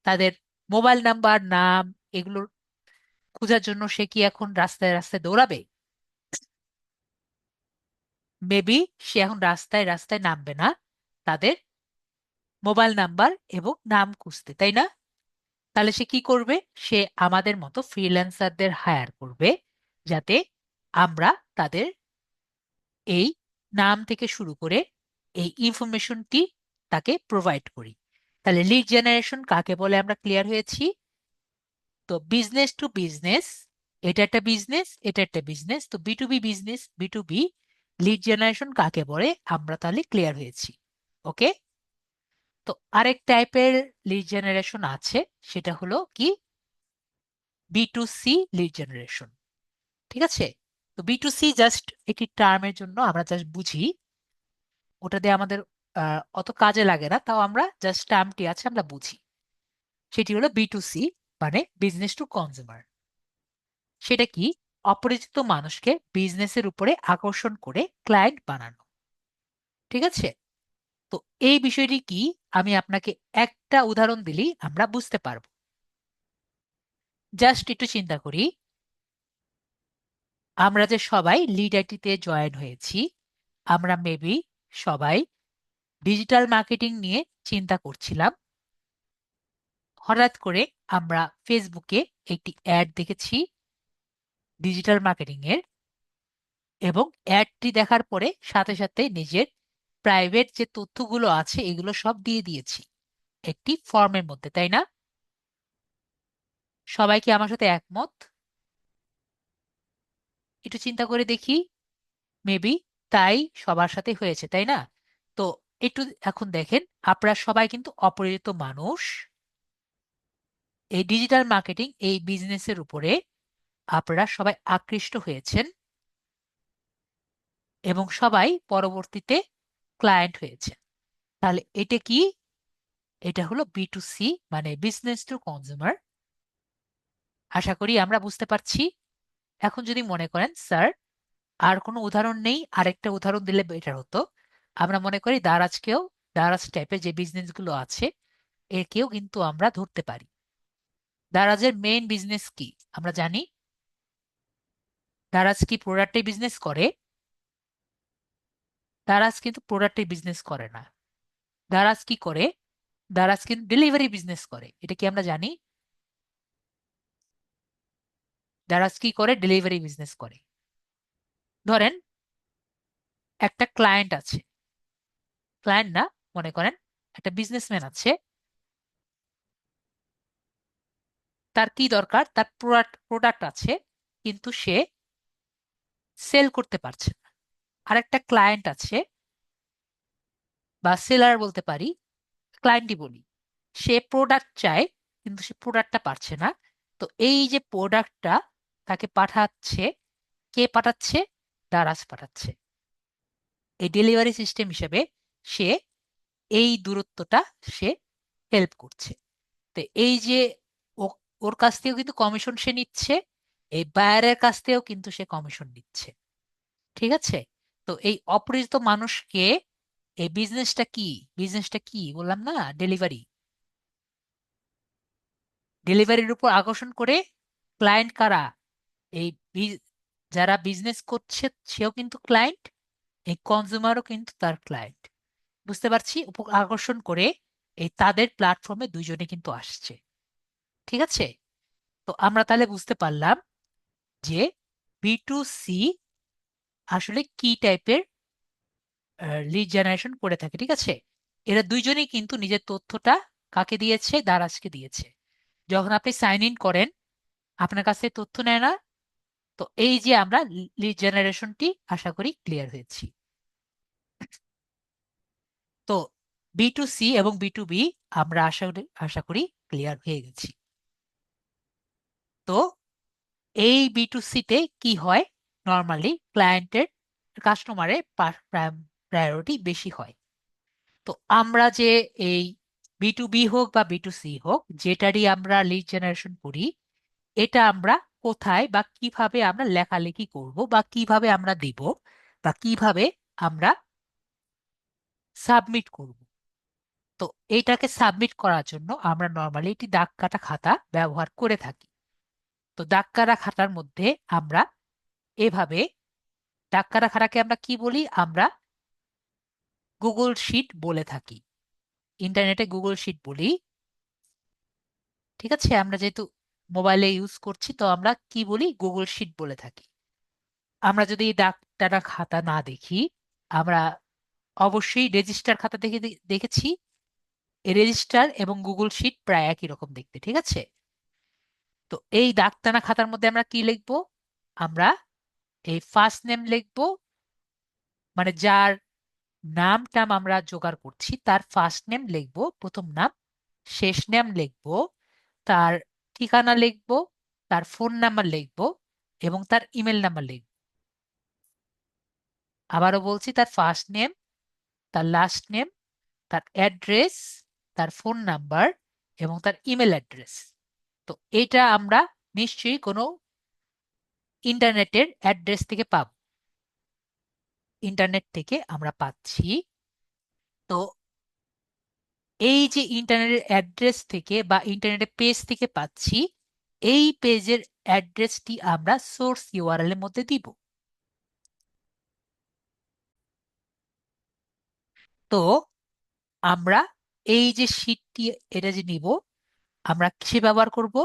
তাদের মোবাইল নাম্বার, নাম, এগুলো খোঁজার জন্য সে কি এখন রাস্তায় রাস্তায় দৌড়াবে? মেবি সে এখন রাস্তায় রাস্তায় নামবে না তাদের মোবাইল নাম্বার এবং নাম খুঁজতে, তাই না? তাহলে সে কি করবে? সে আমাদের মতো ফ্রিল্যান্সারদের হায়ার করবে, যাতে আমরা তাদের এই নাম থেকে শুরু করে এই ইনফরমেশনটি তাকে প্রোভাইড করি। তাহলে লিড জেনারেশন কাকে বলে আমরা ক্লিয়ার হয়েছি। তো বিজনেস টু বিজনেস, এটা একটা বিজনেস, এটা একটা বিজনেস। তো B to B business, B to B lead generation কাকে বলে আমরা তাহলে ক্লিয়ার হয়েছি। ওকে। তো আরেক টাইপের লিড জেনারেশন আছে, সেটা হলো কি, B to C lead generation. ঠিক আছে? তো বি টু সি জাস্ট একটি টার্মের জন্য আমরা জাস্ট বুঝি, ওটা দিয়ে আমাদের অত কাজে লাগে না, তাও আমরা জাস্ট টার্মটি আছে আমরা বুঝি। সেটি হলো বি টু সি, মানে বিজনেস টু কনজিউমার। সেটা কি? অপরিচিত মানুষকে বিজনেসের উপরে আকর্ষণ করে ক্লায়েন্ট বানানো। ঠিক আছে? তো এই বিষয়টি কি, আমি আপনাকে একটা উদাহরণ দিলেই আমরা বুঝতে পারবো। জাস্ট একটু চিন্তা করি, আমরা যে সবাই লিড আইটিতে জয়েন হয়েছি, আমরা মেবি সবাই ডিজিটাল মার্কেটিং নিয়ে চিন্তা করছিলাম। হঠাৎ করে আমরা ফেসবুকে একটি অ্যাড দেখেছি ডিজিটাল মার্কেটিং এর, এবং অ্যাডটি দেখার পরে সাথে সাথে নিজের প্রাইভেট যে তথ্যগুলো আছে এগুলো সব দিয়ে দিয়েছি একটি ফর্মের মধ্যে, তাই না? সবাই কি আমার সাথে একমত? একটু চিন্তা করে দেখি। মেবি তাই সবার সাথে হয়েছে, তাই না? তো একটু এখন দেখেন, আপনারা সবাই কিন্তু অপরিচিত মানুষ। এই ডিজিটাল মার্কেটিং এই বিজনেসের উপরে আপনারা সবাই আকৃষ্ট হয়েছেন এবং সবাই পরবর্তীতে ক্লায়েন্ট হয়েছে। তাহলে এটা কি? এটা হলো B2C, মানে বিজনেস টু কনজিউমার। আশা করি আমরা বুঝতে পারছি। এখন যদি মনে করেন স্যার আর কোনো উদাহরণ নেই, আরেকটা উদাহরণ দিলে বেটার হতো। আমরা মনে করি দারাজকেও, দারাজ টাইপের যে বিজনেসগুলো আছে একেও কিন্তু আমরা ধরতে পারি। দারাজের মেইন বিজনেস কি আমরা জানি। দারাজ কি প্রোডাক্টের বিজনেস করে? দারাজ কিন্তু প্রোডাক্টের বিজনেস করে না। দারাজ কি করে? দারাজ কিন্তু ডেলিভারি বিজনেস করে, এটা কি আমরা জানি? দারাজ কি করে? ডেলিভারি বিজনেস করে। ধরেন একটা ক্লায়েন্ট আছে, ক্লায়েন্ট না, মনে করেন একটা বিজনেসম্যান আছে। তার কি দরকার? তার প্রোডাক্ট আছে কিন্তু সে সেল করতে পারছে না। আরেকটা ক্লায়েন্ট আছে, বা সেলার বলতে পারি, ক্লায়েন্টই বলি। সে প্রোডাক্ট চায় কিন্তু সে প্রোডাক্টটা পারছে না। তো এই যে প্রোডাক্টটা তাকে পাঠাচ্ছে, কে পাঠাচ্ছে? দারাজ পাঠাচ্ছে। এই ডেলিভারি সিস্টেম হিসেবে সে এই দূরত্বটা সে হেল্প করছে। তো এই যে ওর কাছ থেকেও কিন্তু কমিশন সে নিচ্ছে, এই বায়ারের কাছ থেকেও কিন্তু সে কমিশন নিচ্ছে। ঠিক আছে? তো এই অপরিচিত মানুষকে, এই বিজনেসটা কি? বিজনেসটা কি বললাম না? ডেলিভারি। ডেলিভারির উপর আকর্ষণ করে ক্লায়েন্ট কারা? এই যারা বিজনেস করছে সেও কিন্তু ক্লায়েন্ট, এই কনজিউমারও কিন্তু তার ক্লায়েন্ট। বুঝতে পারছি? উপর আকর্ষণ করে এই তাদের প্ল্যাটফর্মে দুইজনে কিন্তু আসছে। ঠিক আছে? তো আমরা তাহলে বুঝতে পারলাম যে B2C আসলে কি টাইপের লিড জেনারেশন করে থাকে। ঠিক আছে? এরা দুইজনেই কিন্তু নিজের তথ্যটা কাকে দিয়েছে? দারাজকে দিয়েছে। যখন আপনি সাইন ইন করেন আপনার কাছে তথ্য নেয় না? তো এই যে আমরা লিড জেনারেশনটি আশা করি ক্লিয়ার হয়েছি। তো B2C এবং B2B আমরা আশা করি ক্লিয়ার হয়ে গেছি। তো এই B2C তে কি হয়? নর্মালি ক্লায়েন্টের, কাস্টমারের প্রায়োরিটি বেশি হয়। তো আমরা যে এই B2B হোক বা B2C হোক, যেটারই আমরা লিড জেনারেশন করি, এটা আমরা কোথায় বা কিভাবে আমরা লেখালেখি করব, বা কিভাবে আমরা দিব, বা কিভাবে আমরা সাবমিট করব। তো এইটাকে সাবমিট করার জন্য আমরা নর্মালি একটি দাগ কাটা খাতা ব্যবহার করে থাকি। তো দাগ কাটা খাতার মধ্যে আমরা এভাবে, দাগ কাটা খাতাকে আমরা কি বলি? আমরা গুগল শিট বলে থাকি। ইন্টারনেটে গুগল শিট বলি। ঠিক আছে? আমরা যেহেতু মোবাইলে ইউজ করছি তো আমরা কি বলি? গুগল শিট বলে থাকি। আমরা যদি এই দাগ টানা খাতা না দেখি, আমরা অবশ্যই রেজিস্টার খাতা দেখেছি। এই রেজিস্টার এবং গুগল শিট প্রায় একই রকম দেখতে। ঠিক আছে? তো এই দাগ টানা খাতার মধ্যে আমরা কি লিখবো? আমরা এই ফার্স্ট নেম লিখবো, মানে যার নাম টাম আমরা জোগাড় করছি তার ফার্স্ট নেম লিখবো, প্রথম নাম। শেষ নাম লিখবো, তার ঠিকানা লিখবো, তার ফোন নাম্বার লিখবো, এবং তার ইমেল নাম্বার লিখবো। আবারও বলছি, তার ফার্স্ট নেম, তার লাস্ট নেম, তার অ্যাড্রেস, তার ফোন নাম্বার এবং তার ইমেল অ্যাড্রেস। তো এটা আমরা নিশ্চয়ই কোনো ইন্টারনেটের অ্যাড্রেস থেকে পাবো। ইন্টারনেট থেকে আমরা পাচ্ছি। তো এই যে ইন্টারনেটের অ্যাড্রেস থেকে বা ইন্টারনেটের পেজ থেকে পাচ্ছি, এই পেজের অ্যাড্রেসটি আমরা সোর্স ইউআরএল এর মধ্যে দিব। তো আমরা এই যে শীটটি, এটা যে নিব, আমরা কিসে ব্যবহার করব?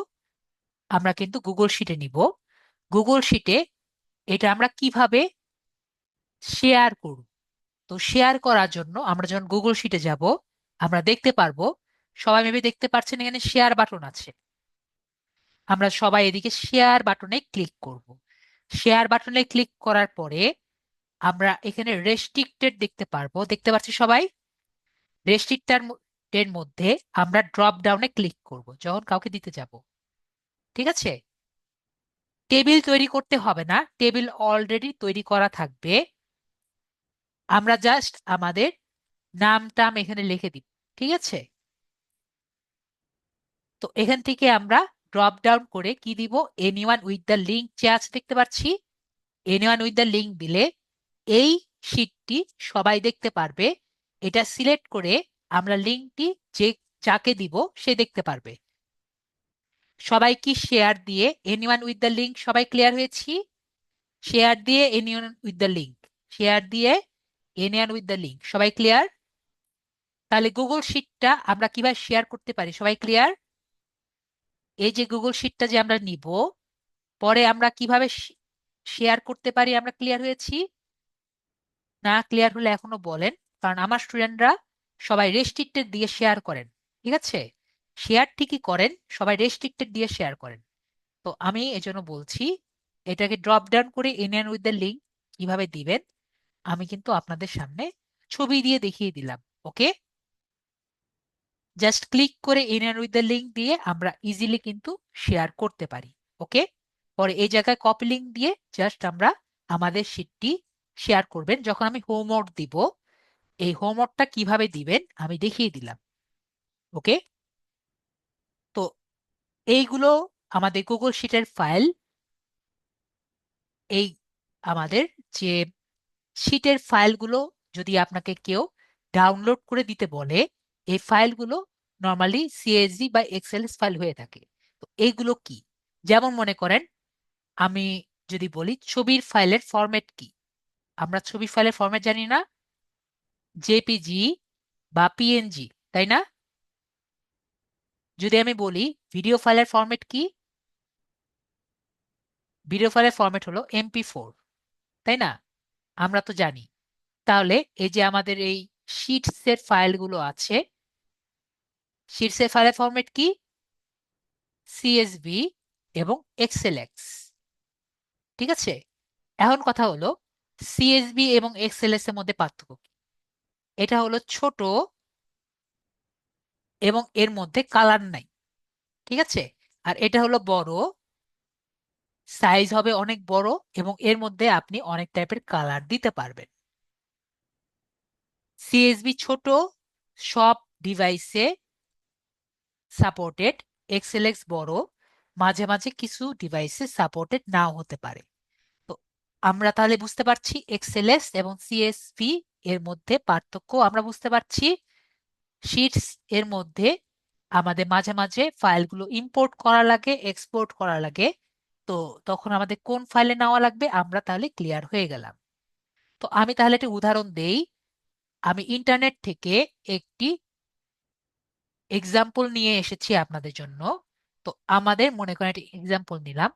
আমরা কিন্তু গুগল শিটে নিব। গুগল শিটে এটা আমরা কিভাবে শেয়ার করব? তো শেয়ার করার জন্য আমরা যখন গুগল শিটে যাব, আমরা দেখতে পারবো, সবাই মেবি দেখতে পাচ্ছেন এখানে শেয়ার বাটন আছে। আমরা সবাই এদিকে শেয়ার বাটনে ক্লিক করব। শেয়ার বাটনে ক্লিক করার পরে আমরা এখানে রেস্ট্রিক্টেড দেখতে পারবো, দেখতে পাচ্ছি সবাই। রেস্ট্রিক্টেড মধ্যে আমরা ড্রপ ডাউনে ক্লিক করব যখন কাউকে দিতে যাব। ঠিক আছে? টেবিল তৈরি করতে হবে না, টেবিল অলরেডি তৈরি করা থাকবে। আমরা জাস্ট আমাদের নাম টাম এখানে লিখে দিব। ঠিক আছে? তো এখান থেকে আমরা ড্রপ ডাউন করে কি দিব? এনিওয়ান উইথ দ্য লিঙ্ক যে আছে দেখতে পাচ্ছি, এনিওয়ান উইথ দ্য লিঙ্ক দিলে এই শীটটি সবাই দেখতে পারবে। এটা সিলেক্ট করে আমরা লিঙ্কটি যে যাকে দিব সে দেখতে পারবে। সবাই কি শেয়ার দিয়ে এনিওয়ান উইথ দ্য লিঙ্ক, সবাই ক্লিয়ার হয়েছি? শেয়ার দিয়ে anyone with the link, share দিয়ে এনিওয়ান উইথ দ্য লিঙ্ক, সবাই ক্লিয়ার? তাহলে গুগল শিটটা আমরা কিভাবে শেয়ার করতে পারি, সবাই ক্লিয়ার? এই যে গুগল শিটটা যে আমরা নিব, পরে আমরা কিভাবে শেয়ার করতে পারি, আমরা ক্লিয়ার হয়েছি? না ক্লিয়ার হলে এখনো বলেন, কারণ আমার স্টুডেন্টরা সবাই রেস্ট্রিক্টেড দিয়ে শেয়ার করেন। ঠিক আছে? শেয়ার ঠিকই করেন, সবাই রেস্ট্রিক্টেড দিয়ে শেয়ার করেন। তো আমি এজন্য বলছি, এটাকে ড্রপ ডাউন করে ইন উইথ দ্য লিঙ্ক কিভাবে দিবেন আমি কিন্তু আপনাদের সামনে ছবি দিয়ে দেখিয়ে দিলাম। ওকে? জাস্ট ক্লিক করে ইন উইথ দ্য লিঙ্ক দিয়ে আমরা ইজিলি কিন্তু শেয়ার করতে পারি। ওকে? পরে এই জায়গায় কপি লিঙ্ক দিয়ে জাস্ট আমরা আমাদের শীটটি শেয়ার করবেন। যখন আমি হোমওয়ার্ক দিব, এই হোমওয়ার্কটা কিভাবে দিবেন আমি দেখিয়ে দিলাম। ওকে? তো এইগুলো আমাদের গুগল শিটের ফাইল। এই আমাদের যে শিটের ফাইলগুলো যদি আপনাকে কেউ ডাউনলোড করে দিতে বলে, এই ফাইলগুলো নর্মালি সিএসভি বা এক্সএলএস ফাইল হয়ে থাকে। তো এইগুলো কি? যেমন মনে করেন, আমি যদি বলি ছবির ফাইলের ফরম্যাট কি, আমরা ছবি ফাইলের ফরম্যাট জানি না? জেপিজি বা পিএনজি, তাই না? যদি আমি বলি ভিডিও ফাইলের ফরম্যাট কি, ভিডিও ফাইলের ফরম্যাট হলো এমপি4, তাই না? আমরা তো জানি। তাহলে এই যে আমাদের এই শিটসের ফাইলগুলো আছে, শিটসের ফাইলের ফরম্যাট কি? সিএসভি এবং এক্সএলএক্স। ঠিক আছে? এখন কথা হলো, সিএসভি এবং এক্সএলএক্স এর মধ্যে পার্থক্য কি? এটা হলো ছোট এবং এর মধ্যে কালার নাই। ঠিক আছে? আর এটা হলো বড়, সাইজ হবে অনেক বড়, এবং এর মধ্যে আপনি অনেক টাইপের কালার দিতে পারবেন। সিএসভি ছোট, সব ডিভাইসে সাপোর্টেড। এক্সএলএক্স বড়, মাঝে মাঝে কিছু ডিভাইসে সাপোর্টেড নাও হতে পারে। তো আমরা তাহলে বুঝতে পারছি এক্সএলএস এবং সিএসভি এর মধ্যে পার্থক্য আমরা বুঝতে পারছি। শিটস এর মধ্যে আমাদের মাঝে মাঝে ফাইলগুলো ইম্পোর্ট করা লাগে, এক্সপোর্ট করা লাগে। তো তখন আমাদের কোন ফাইলে নেওয়া লাগবে আমরা তাহলে ক্লিয়ার হয়ে গেলাম। তো আমি তাহলে একটা উদাহরণ দেই। আমি ইন্টারনেট থেকে একটি এক্সাম্পল নিয়ে এসেছি আপনাদের জন্য। তো আমাদের মনে করেন একটা এক্সাম্পল নিলাম,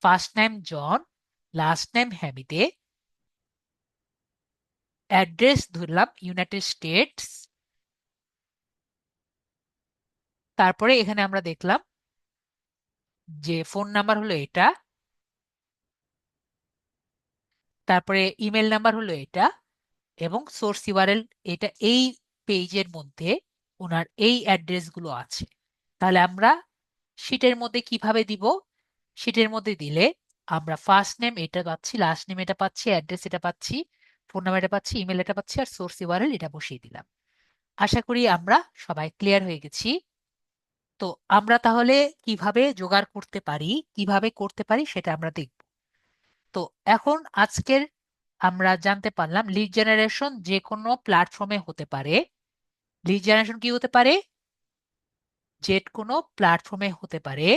ফার্স্ট নেম জন, লাস্ট নেম হ্যামিদে, অ্যাড্রেস ধরলাম ইউনাইটেড স্টেটস। তারপরে এখানে আমরা দেখলাম যে ফোন নাম্বার হলো এটা, তারপরে ইমেল নাম্বার হলো এটা, এবং সোর্স ইউআরএল এটা। এই পেজের মধ্যে ওনার এই অ্যাড্রেস গুলো আছে। তাহলে আমরা শিটের মধ্যে কিভাবে দিব? শিটের মধ্যে দিলে আমরা ফার্স্ট নেম এটা পাচ্ছি, লাস্ট নেম এটা পাচ্ছি, অ্যাড্রেস এটা পাচ্ছি, ফোন নাম্বার এটা পাচ্ছি, ইমেল এটা পাচ্ছি, আর সোর্স ইউআরএল এটা বসিয়ে দিলাম। আশা করি আমরা সবাই ক্লিয়ার হয়ে গেছি। তো আমরা তাহলে কিভাবে জোগাড় করতে পারি, কিভাবে করতে পারি সেটা আমরা দেখব। তো এখন আজকের আমরা জানতে পারলাম লিড জেনারেশন যে কোনো প্ল্যাটফর্মে হতে পারে। লিড জেনারেশন কি হতে পারে? যে কোনো প্ল্যাটফর্মে হতে পারে।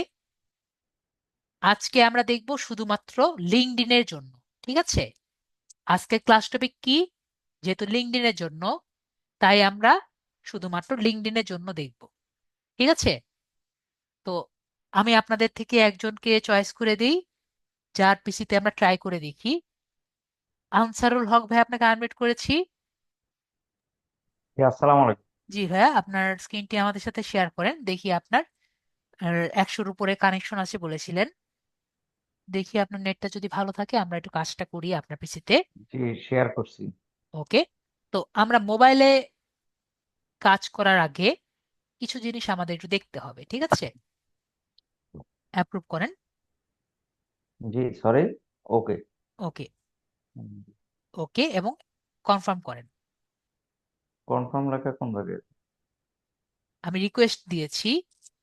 আজকে আমরা দেখব শুধুমাত্র লিঙ্কডইন এর জন্য। ঠিক আছে? আজকে ক্লাস টপিক কি? যেহেতু লিঙ্কডইন এর জন্য, তাই আমরা শুধুমাত্র লিঙ্কডইনের জন্য দেখব। ঠিক আছে? তো আমি আপনাদের থেকে একজনকে চয়েস করে দিই, যার পিসিতে আমরা ট্রাই করে দেখি। আনসারুল হক ভাই, আপনাকে আনমিউট করেছি। জি, আসসালামু আলাইকুম। জি ভাইয়া, আপনার স্ক্রিনটি আমাদের সাথে শেয়ার করেন দেখি। আপনার 100-র উপরে কানেকশন আছে বলেছিলেন। দেখি আপনার নেটটা যদি ভালো থাকে আমরা একটু কাজটা করি আপনার পিসিতে। জি, শেয়ার করছি। ওকে। তো আমরা মোবাইলে কাজ করার আগে কিছু জিনিস আমাদের একটু দেখতে হবে, ঠিক আছে? অ্যাপ্রুভ করেন। জি, সরি। ওকে। ওকে। ওকে এবং কনফার্ম করেন। কনফার্ম লেখা কোন জায়গায়? আমি রিকোয়েস্ট দিয়েছি,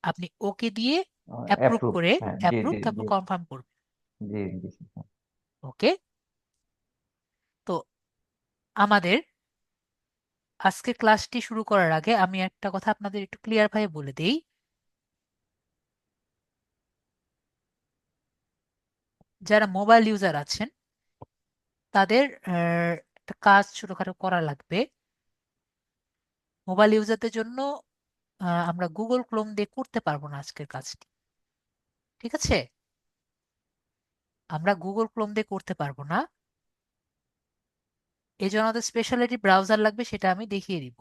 আপনি ওকে দিয়ে অ্যাপ্রুভ অ্যাপ্রুভ, করে, হ্যাঁ, জি অ্যাপ্রুভ জি তারপর জি। কনফার্ম করবেন। জি জি জি। ওকে। তো আমাদের আজকে ক্লাসটি শুরু করার আগে আমি একটা কথা আপনাদের একটু ক্লিয়ার ভাবে বলে দেই। যারা মোবাইল ইউজার আছেন তাদের একটা কাজ ছোটখাটো করা লাগবে। মোবাইল ইউজারদের জন্য আমরা গুগল ক্রোম দিয়ে করতে পারবো না আজকের কাজটি। ঠিক আছে? আমরা গুগল ক্রোম দিয়ে করতে পারবো না। এই জন্য আমাদের স্পেশালিটি ব্রাউজার লাগবে, সেটা আমি দেখিয়ে দিব।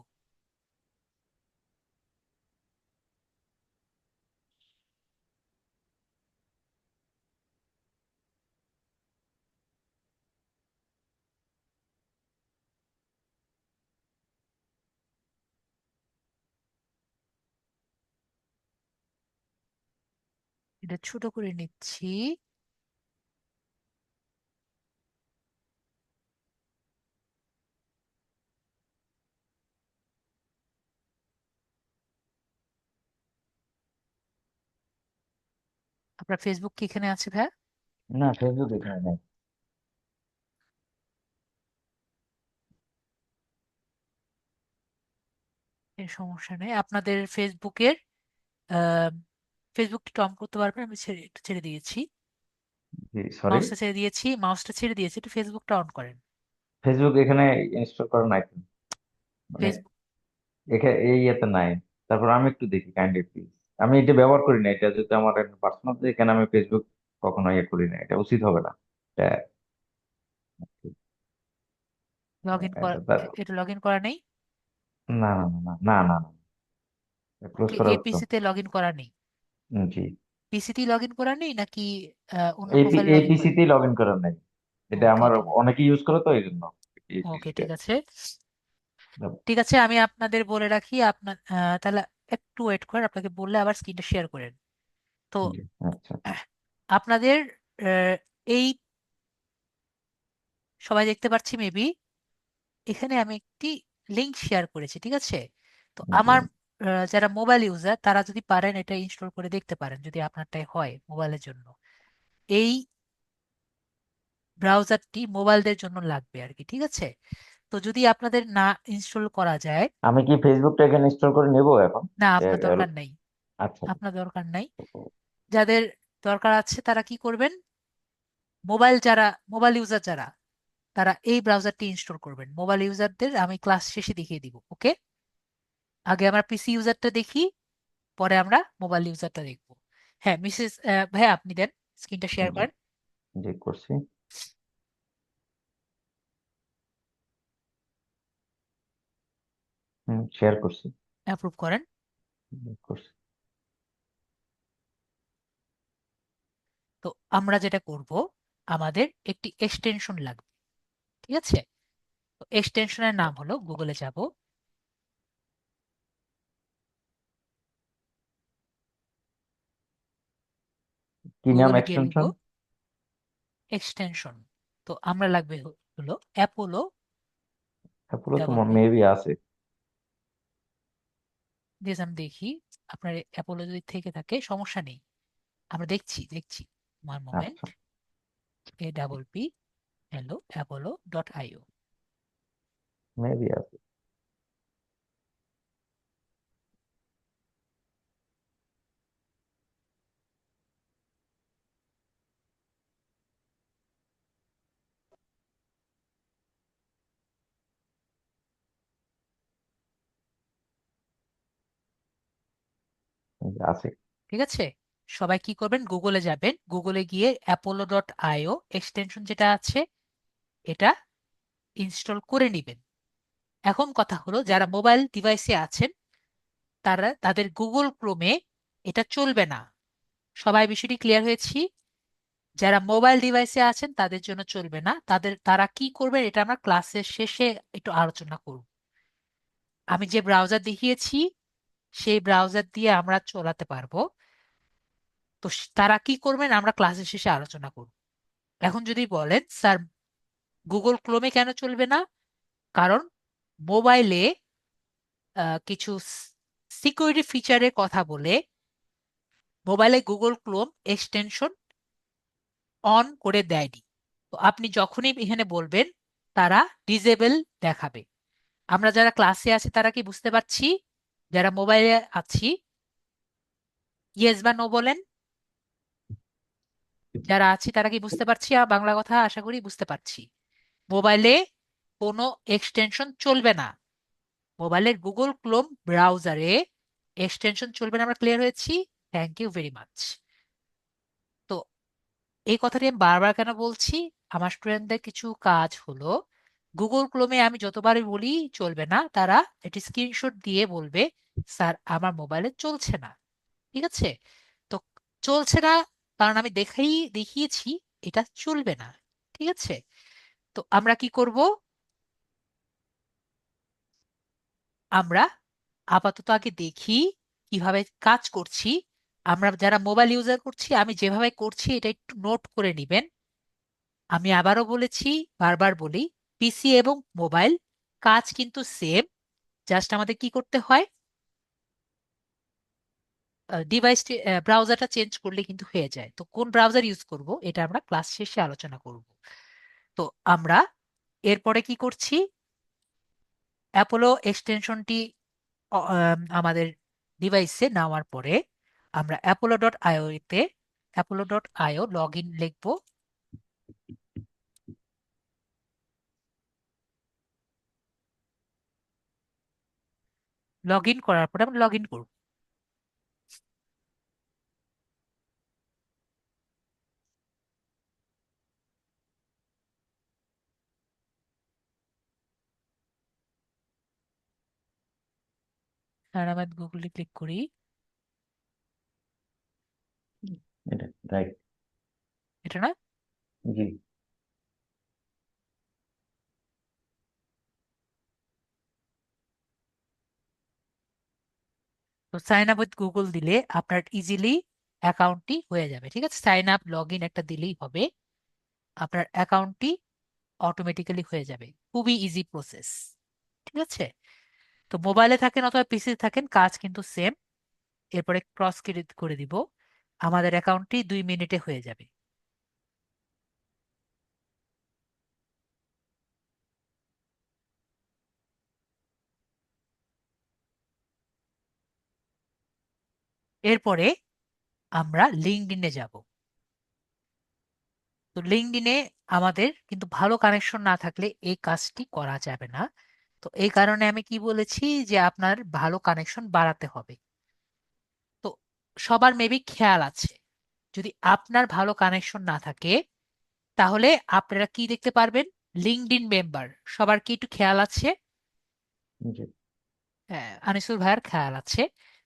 এটা ছোট করে নিচ্ছি। আপনার ফেসবুক কি এখানে আছে ভাইয়া? না, ফেসবুক এখানে নাই। এর সমস্যা নেই। আপনাদের ফেসবুকের আহ, ফেসবুকটা একটু অন করতে পারবেন? আমি একটু ছেড়ে দিয়েছি। জি, সরি। মাউসটা ছেড়ে দিয়েছি, মাউসটা ছেড়ে দিয়েছি, একটু ফেসবুকটা অন করেন। ফেসবুক এখানে ইনস্টল করা নাই তো। মানে ফেসবুক। এখানে এই ইয়েতে নাই। তারপর আমি একটু দেখি, কাইন্ডলি প্লিজ। আমি এটা ব্যবহার করি না, এটা যদি আমার পার্সোনাল, এখানে আমি ফেসবুক কখনো ইয়ে করি না, এটা উচিত হবে না। এটা লগ ইন করা, এটা তার- এটা লগ ইন করা নেই? না না না না না না, ক্লোজ ওকে, করা এই তো। পিসিতে লগ ইন করা নেই? জি। পিসিতেই লগ ইন করা নেই নাকি অন্য এই প্রোফাইলে এই লগ ইন করা? পিসিতেই লগ ইন করার নাই। এটা ওকে আমার ঠিক আছে। অনেকে ইউজ করে তো এই জন্য এই ওকে পিসিটা। ঠিক আছে। ঠিক আছে, আমি আপনাদের বলে রাখি। আপনার তাহলে একটু ওয়েট করেন, আপনাকে বললে আবার স্ক্রিনটা শেয়ার করেন। তো জি, আচ্ছা। আহ, আপনাদের এই সবাই দেখতে পাচ্ছি মেবি, এখানে আমি একটি লিংক শেয়ার করেছি, ঠিক আছে? তো জি, আমার যারা মোবাইল ইউজার তারা যদি পারেন এটা ইনস্টল করে দেখতে পারেন যদি আপনারটাই হয় মোবাইলের জন্য। এই ব্রাউজারটি মোবাইলদের জন্য লাগবে আর কি, ঠিক আছে? তো যদি আপনাদের না ইনস্টল করা যায়, আমি কি ফেসবুকটা এখানে ইনস্টল করে নেব এখন? না এ- আপনার এল- দরকার নেই। আচ্ছা। আপনার দরকার নাই। যাদের দরকার আছে তারা কি করবেন, যারা মোবাইল ইউজার যারা, তারা এই ব্রাউজারটি ইনস্টল করবেন। মোবাইল ইউজারদের আমি ক্লাস শেষে দেখিয়ে দিব। ওকে? আগে আমরা পিসি ইউজারটা দেখি, পরে আমরা মোবাইল ইউজারটা দেখব। হ্যাঁ মিসেস ভাইয়া, আপনি দেন, স্ক্রিনটা শেয়ার জি করেন। জি, করছি। শেয়ার করছি। অ্যাপ্রুভ করেন। করছি। তো আমরা যেটা করব, আমাদের একটি এক্সটেনশন লাগবে, ঠিক আছে? তো এক্সটেনশনের নাম হলো, গুগলে যাব, কি নাম গুগলে গিয়ে লিখব এক্সটেনশন? এক্সটেনশন। তো আমরা লাগবে হলো অ্যাপোলো অ্যাপোলো তো ডাবল পি। মেবি আছে। দিয়ে আমি দেখি আপনার অ্যাপোলো যদি থেকে থাকে সমস্যা নেই, আমরা দেখছি দেখছি। One moment. আচ্ছা। APP hello apollo.io। মেবি আছে। আছে। ঠিক আছে, সবাই কি করবেন, গুগলে যাবেন, গুগলে গিয়ে apollo.io এক্সটেনশন যেটা আছে এটা ইনস্টল করে নেবেন। এখন কথা হলো, যারা মোবাইল ডিভাইসে আছেন তাদের গুগল ক্রোমে এটা চলবে না। সবাই বিষয়টি ক্লিয়ার হয়েছি? যারা মোবাইল ডিভাইসে আছেন তাদের জন্য চলবে না, তারা কি করবেন এটা আমরা ক্লাসের শেষে একটু আলোচনা করব। আমি যে ব্রাউজার দেখিয়েছি সেই ব্রাউজার দিয়ে আমরা চালাতে পারবো। তো তারা কি করবেন আমরা ক্লাসের শেষে আলোচনা করব। এখন যদি বলেন স্যার গুগল ক্রোমে কেন চলবে না, কারণ মোবাইলে কিছু সিকিউরিটি ফিচারের কথা বলে মোবাইলে গুগল ক্রোম এক্সটেনশন অন করে দেয়নি। তো আপনি যখনই এখানে বলবেন তারা ডিজেবল দেখাবে। আমরা যারা ক্লাসে আছি তারা কি বুঝতে পারছি? যারা মোবাইলে আছি ইয়েস বা নো বলেন। যারা আছি তারা কি বুঝতে পারছি? আর বাংলা কথা আশা করি বুঝতে পারছি। মোবাইলে কোনো এক্সটেনশন চলবে না, মোবাইলের গুগল ক্রোম ব্রাউজারে এক্সটেনশন চলবে না। আমরা ক্লিয়ার হয়েছি? Thank you very much. তো এই কথাটি আমি বারবার কেন বলছি, আমার স্টুডেন্টদের কিছু কাজ হলো গুগল ক্রোমে আমি যতবারই বলি চলবে না, তারা এটি স্ক্রিনশট দিয়ে বলবে স্যার আমার মোবাইলে চলছে না। ঠিক আছে, তো চলছে না কারণ আমি দেখিয়েছি এটা চলবে না। ঠিক আছে, তো আমরা কি করব, আমরা আপাতত আগে দেখি কিভাবে কাজ করছি। আমরা যারা মোবাইল ইউজার করছি আমি যেভাবে করছি এটা একটু নোট করে নিবেন। আমি আবারও বলেছি, বারবার বলি, পিসি এবং মোবাইল কাজ কিন্তু সেম, জাস্ট আমাদের কি করতে হয়, ডিভাইসটি ব্রাউজারটা চেঞ্জ করলে কিন্তু হয়ে যায়। তো কোন ব্রাউজার ইউজ করব এটা আমরা ক্লাস শেষে আলোচনা করব। তো আমরা এরপরে কি করছি, অ্যাপোলো এক্সটেনশনটি আমাদের ডিভাইসে নেওয়ার পরে আমরা apollo.io তে apollo.io লগ ইন লিখবো। লগ ইন করার পরে আমরা লগ ইন করবো। আর আমরা গুগলে ক্লিক করি, এটা রাইট। এটা না? জি। তো সাইন আপ উইথ গুগল দিলে আপনার ইজিলি অ্যাকাউন্টটি হয়ে যাবে। ঠিক আছে, সাইন আপ লগ ইন একটা দিলেই হবে, আপনার অ্যাকাউন্টটি অটোমেটিক্যালি হয়ে যাবে। খুবই ইজি প্রসেস। ঠিক আছে, তো মোবাইলে থাকেন অথবা পিসি থাকেন কাজ কিন্তু সেম। এরপরে ক্রস করে দিব, আমাদের অ্যাকাউন্টটি 2 মিনিটে হয়ে যাবে। এরপরে আমরা লিঙ্কডইনে যাব। তো লিঙ্কডইনে আমাদের কিন্তু ভালো কানেকশন না থাকলে এই কাজটি করা যাবে না। তো এই কারণে আমি কি বলেছি যে আপনার ভালো কানেকশন বাড়াতে হবে। তো সবার মেবি খেয়াল আছে, যদি আপনার ভালো কানেকশন না থাকে তাহলে আপনারা কি দেখতে পারবেন, লিঙ্কডইন মেম্বার। সবার কি একটু খেয়াল আছে? জি। হ্যাঁ, আনিসুল ভাইয়ার খেয়াল আছে।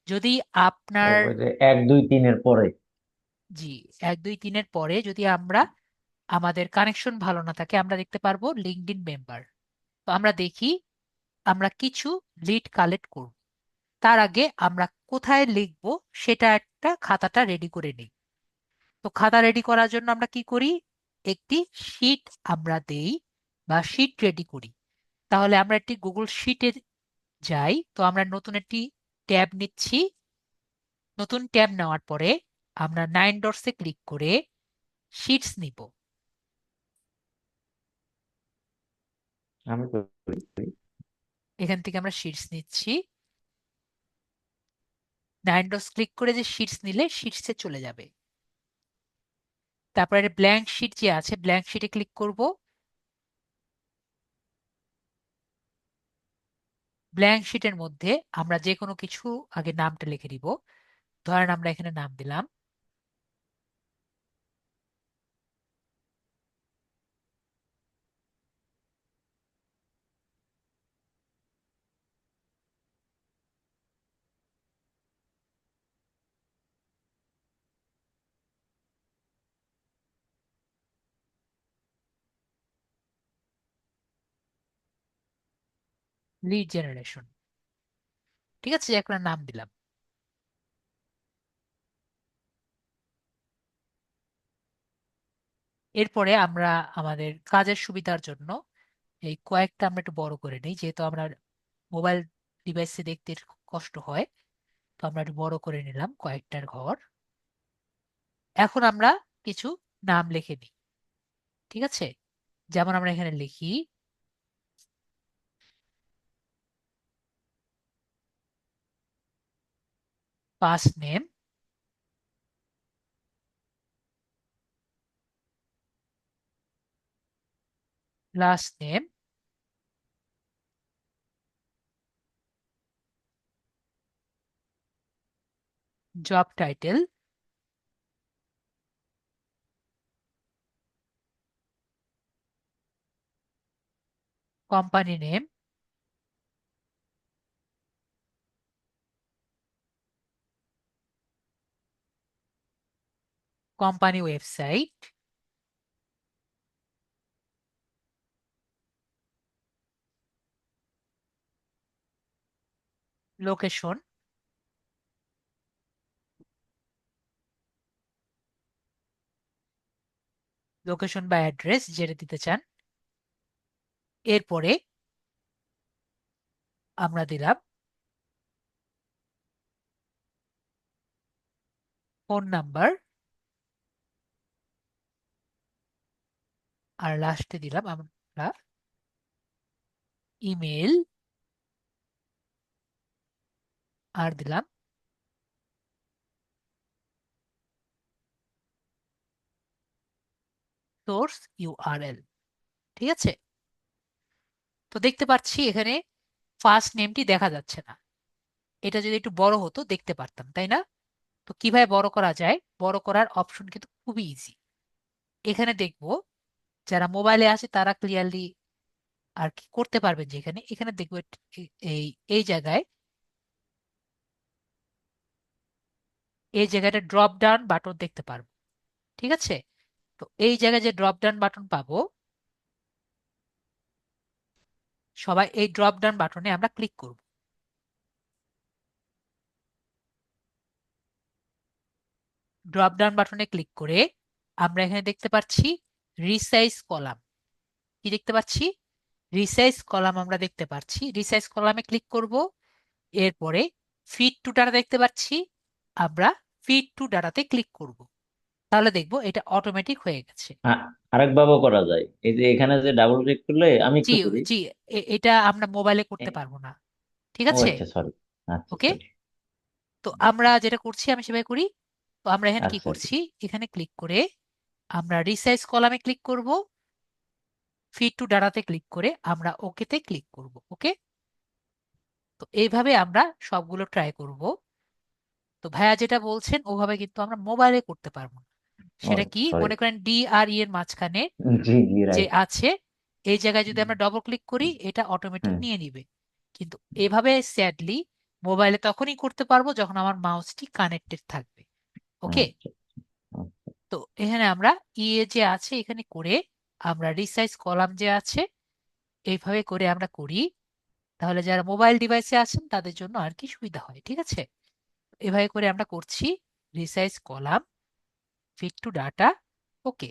যদি আপনার, ওই যে 1 2 3-এর পরে। জি, 1 2 3-এর পরে যদি আমরা আমাদের কানেকশন ভালো না থাকে আমরা দেখতে পারবো লিঙ্কডইন মেম্বার। তো আমরা দেখি, আমরা কিছু লিড কালেক্ট করব। তার আগে আমরা কোথায় লিখব সেটা একটা খাতাটা রেডি করে নিই। তো খাতা রেডি করার জন্য আমরা কি করি, একটি শিট আমরা দেই বা শিট রেডি করি। তাহলে আমরা একটি গুগল শিটে যাই। তো আমরা নতুন একটি ট্যাব নিচ্ছি। নতুন ট্যাব নেওয়ার পরে আমরা 9 ডটসে ক্লিক করে শিটস নিব। আমি তো এখান থেকে আমরা শিটস নিচ্ছি। 9 ডটস ক্লিক করে যে শিটস নিলে শিটসে চলে যাবে। তারপরে ব্ল্যাঙ্ক শিট যে আছে ব্ল্যাঙ্ক শিটে ক্লিক করব। ব্ল্যাঙ্ক শিটের মধ্যে আমরা যে কোনো কিছু আগে নামটা লিখে দিব। ধরেন আমরা এখানে নাম দিলাম লিড জেনারেশন। ঠিক আছে, একটা নাম দিলাম। এরপরে আমরা আমাদের কাজের সুবিধার জন্য এই কয়েকটা আমরা একটু বড় করে নিই, যেহেতু আমরা মোবাইল ডিভাইসে দেখতে খুব কষ্ট হয়। তো আমরা একটু বড় করে নিলাম কয়েকটার ঘর। এখন আমরা কিছু নাম লিখে নিই। ঠিক আছে, যেমন আমরা এখানে লিখি first name, last name, job title, company name, company website, location, location বা অ্যাড্রেস যেটা দিতে চান। এরপরে আমরা দিলাম ফোন নাম্বার, আর লাস্টে দিলাম আমরা ইমেল, আর দিলাম সোর্স ইউআরএল। ঠিক আছে, তো দেখতে পাচ্ছি এখানে ফার্স্ট নেমটি দেখা যাচ্ছে না। এটা যদি একটু বড় হতো দেখতে পারতাম, তাই না? তো কিভাবে বড় করা যায়? বড় করার অপশন কিন্তু খুবই ইজি। এখানে দেখব যারা মোবাইলে আছে তারা ক্লিয়ারলি আর কি করতে পারবেন, যে এখানে এখানে দেখবো এই এই জায়গায়, এই জায়গাটা ড্রপ ডাউন বাটন দেখতে পারবো। ঠিক আছে, তো এই জায়গায় যে ড্রপ ডাউন বাটন পাবো, সবাই এই ড্রপ ডাউন বাটনে আমরা ক্লিক করব। ড্রপ ডাউন বাটনে ক্লিক করে আমরা এখানে দেখতে পাচ্ছি রিসাইজ কলাম। কি দেখতে পাচ্ছি? রিসাইজ কলাম আমরা দেখতে পাচ্ছি। রিসাইজ কলামে ক্লিক করব। এরপরে ফিট টু ডাটা দেখতে পাচ্ছি, আমরা ফিট টু ডাটাতে ক্লিক করব। তাহলে দেখবো এটা অটোমেটিক হয়ে গেছে। আরেক ভাবেও করা যায়, এই যে এখানে যে ডাবল ক্লিক করলে আমি জি, একটু করি। জি, এটা আমরা মোবাইলে করতে এ- পারবো না। ঠিক ও আছে, আচ্ছা, সরি। আচ্ছা, ওকে। সরি। তো আমরা যেটা করছি আমি সেভাবে করি। তো আমরা এখানে কি আচ্ছা, করছি, এখানে ক্লিক করে আমরা রিসাইজ কলামে ক্লিক করব। ফিট টু ডাটাতে ক্লিক করে আমরা ওকেতে ক্লিক করব। ওকে, তো এইভাবে আমরা সবগুলো ট্রাই করব। তো ভাইয়া যেটা বলছেন ওভাবে কিন্তু আমরা মোবাইলে করতে পারবো না। ও সেটা আচ্ছা, কি, সরি। মনে করেন ডি আর ই এর মাঝখানে জি, জি, যে রাইট। আছে, এই জায়গায় যদি আমরা ডবল ক্লিক করি এটা অটোমেটিক হুম। নিয়ে নিবে। কিন্তু এভাবে স্যাডলি মোবাইলে তখনই করতে পারবো যখন আমার মাউসটি কানেক্টেড থাকবে। ওকে, আচ্ছা, আচ্ছা। তো এখানে আমরা এ যে আছে এখানে করে আমরা রিসাইজ কলাম যে আছে এইভাবে করে আমরা করি, তাহলে যারা মোবাইল ডিভাইসে আছেন তাদের জন্য আর কি সুবিধা হয়। ঠিক আছে, এভাবে করে আমরা করছি resize column, fit to data. Okay,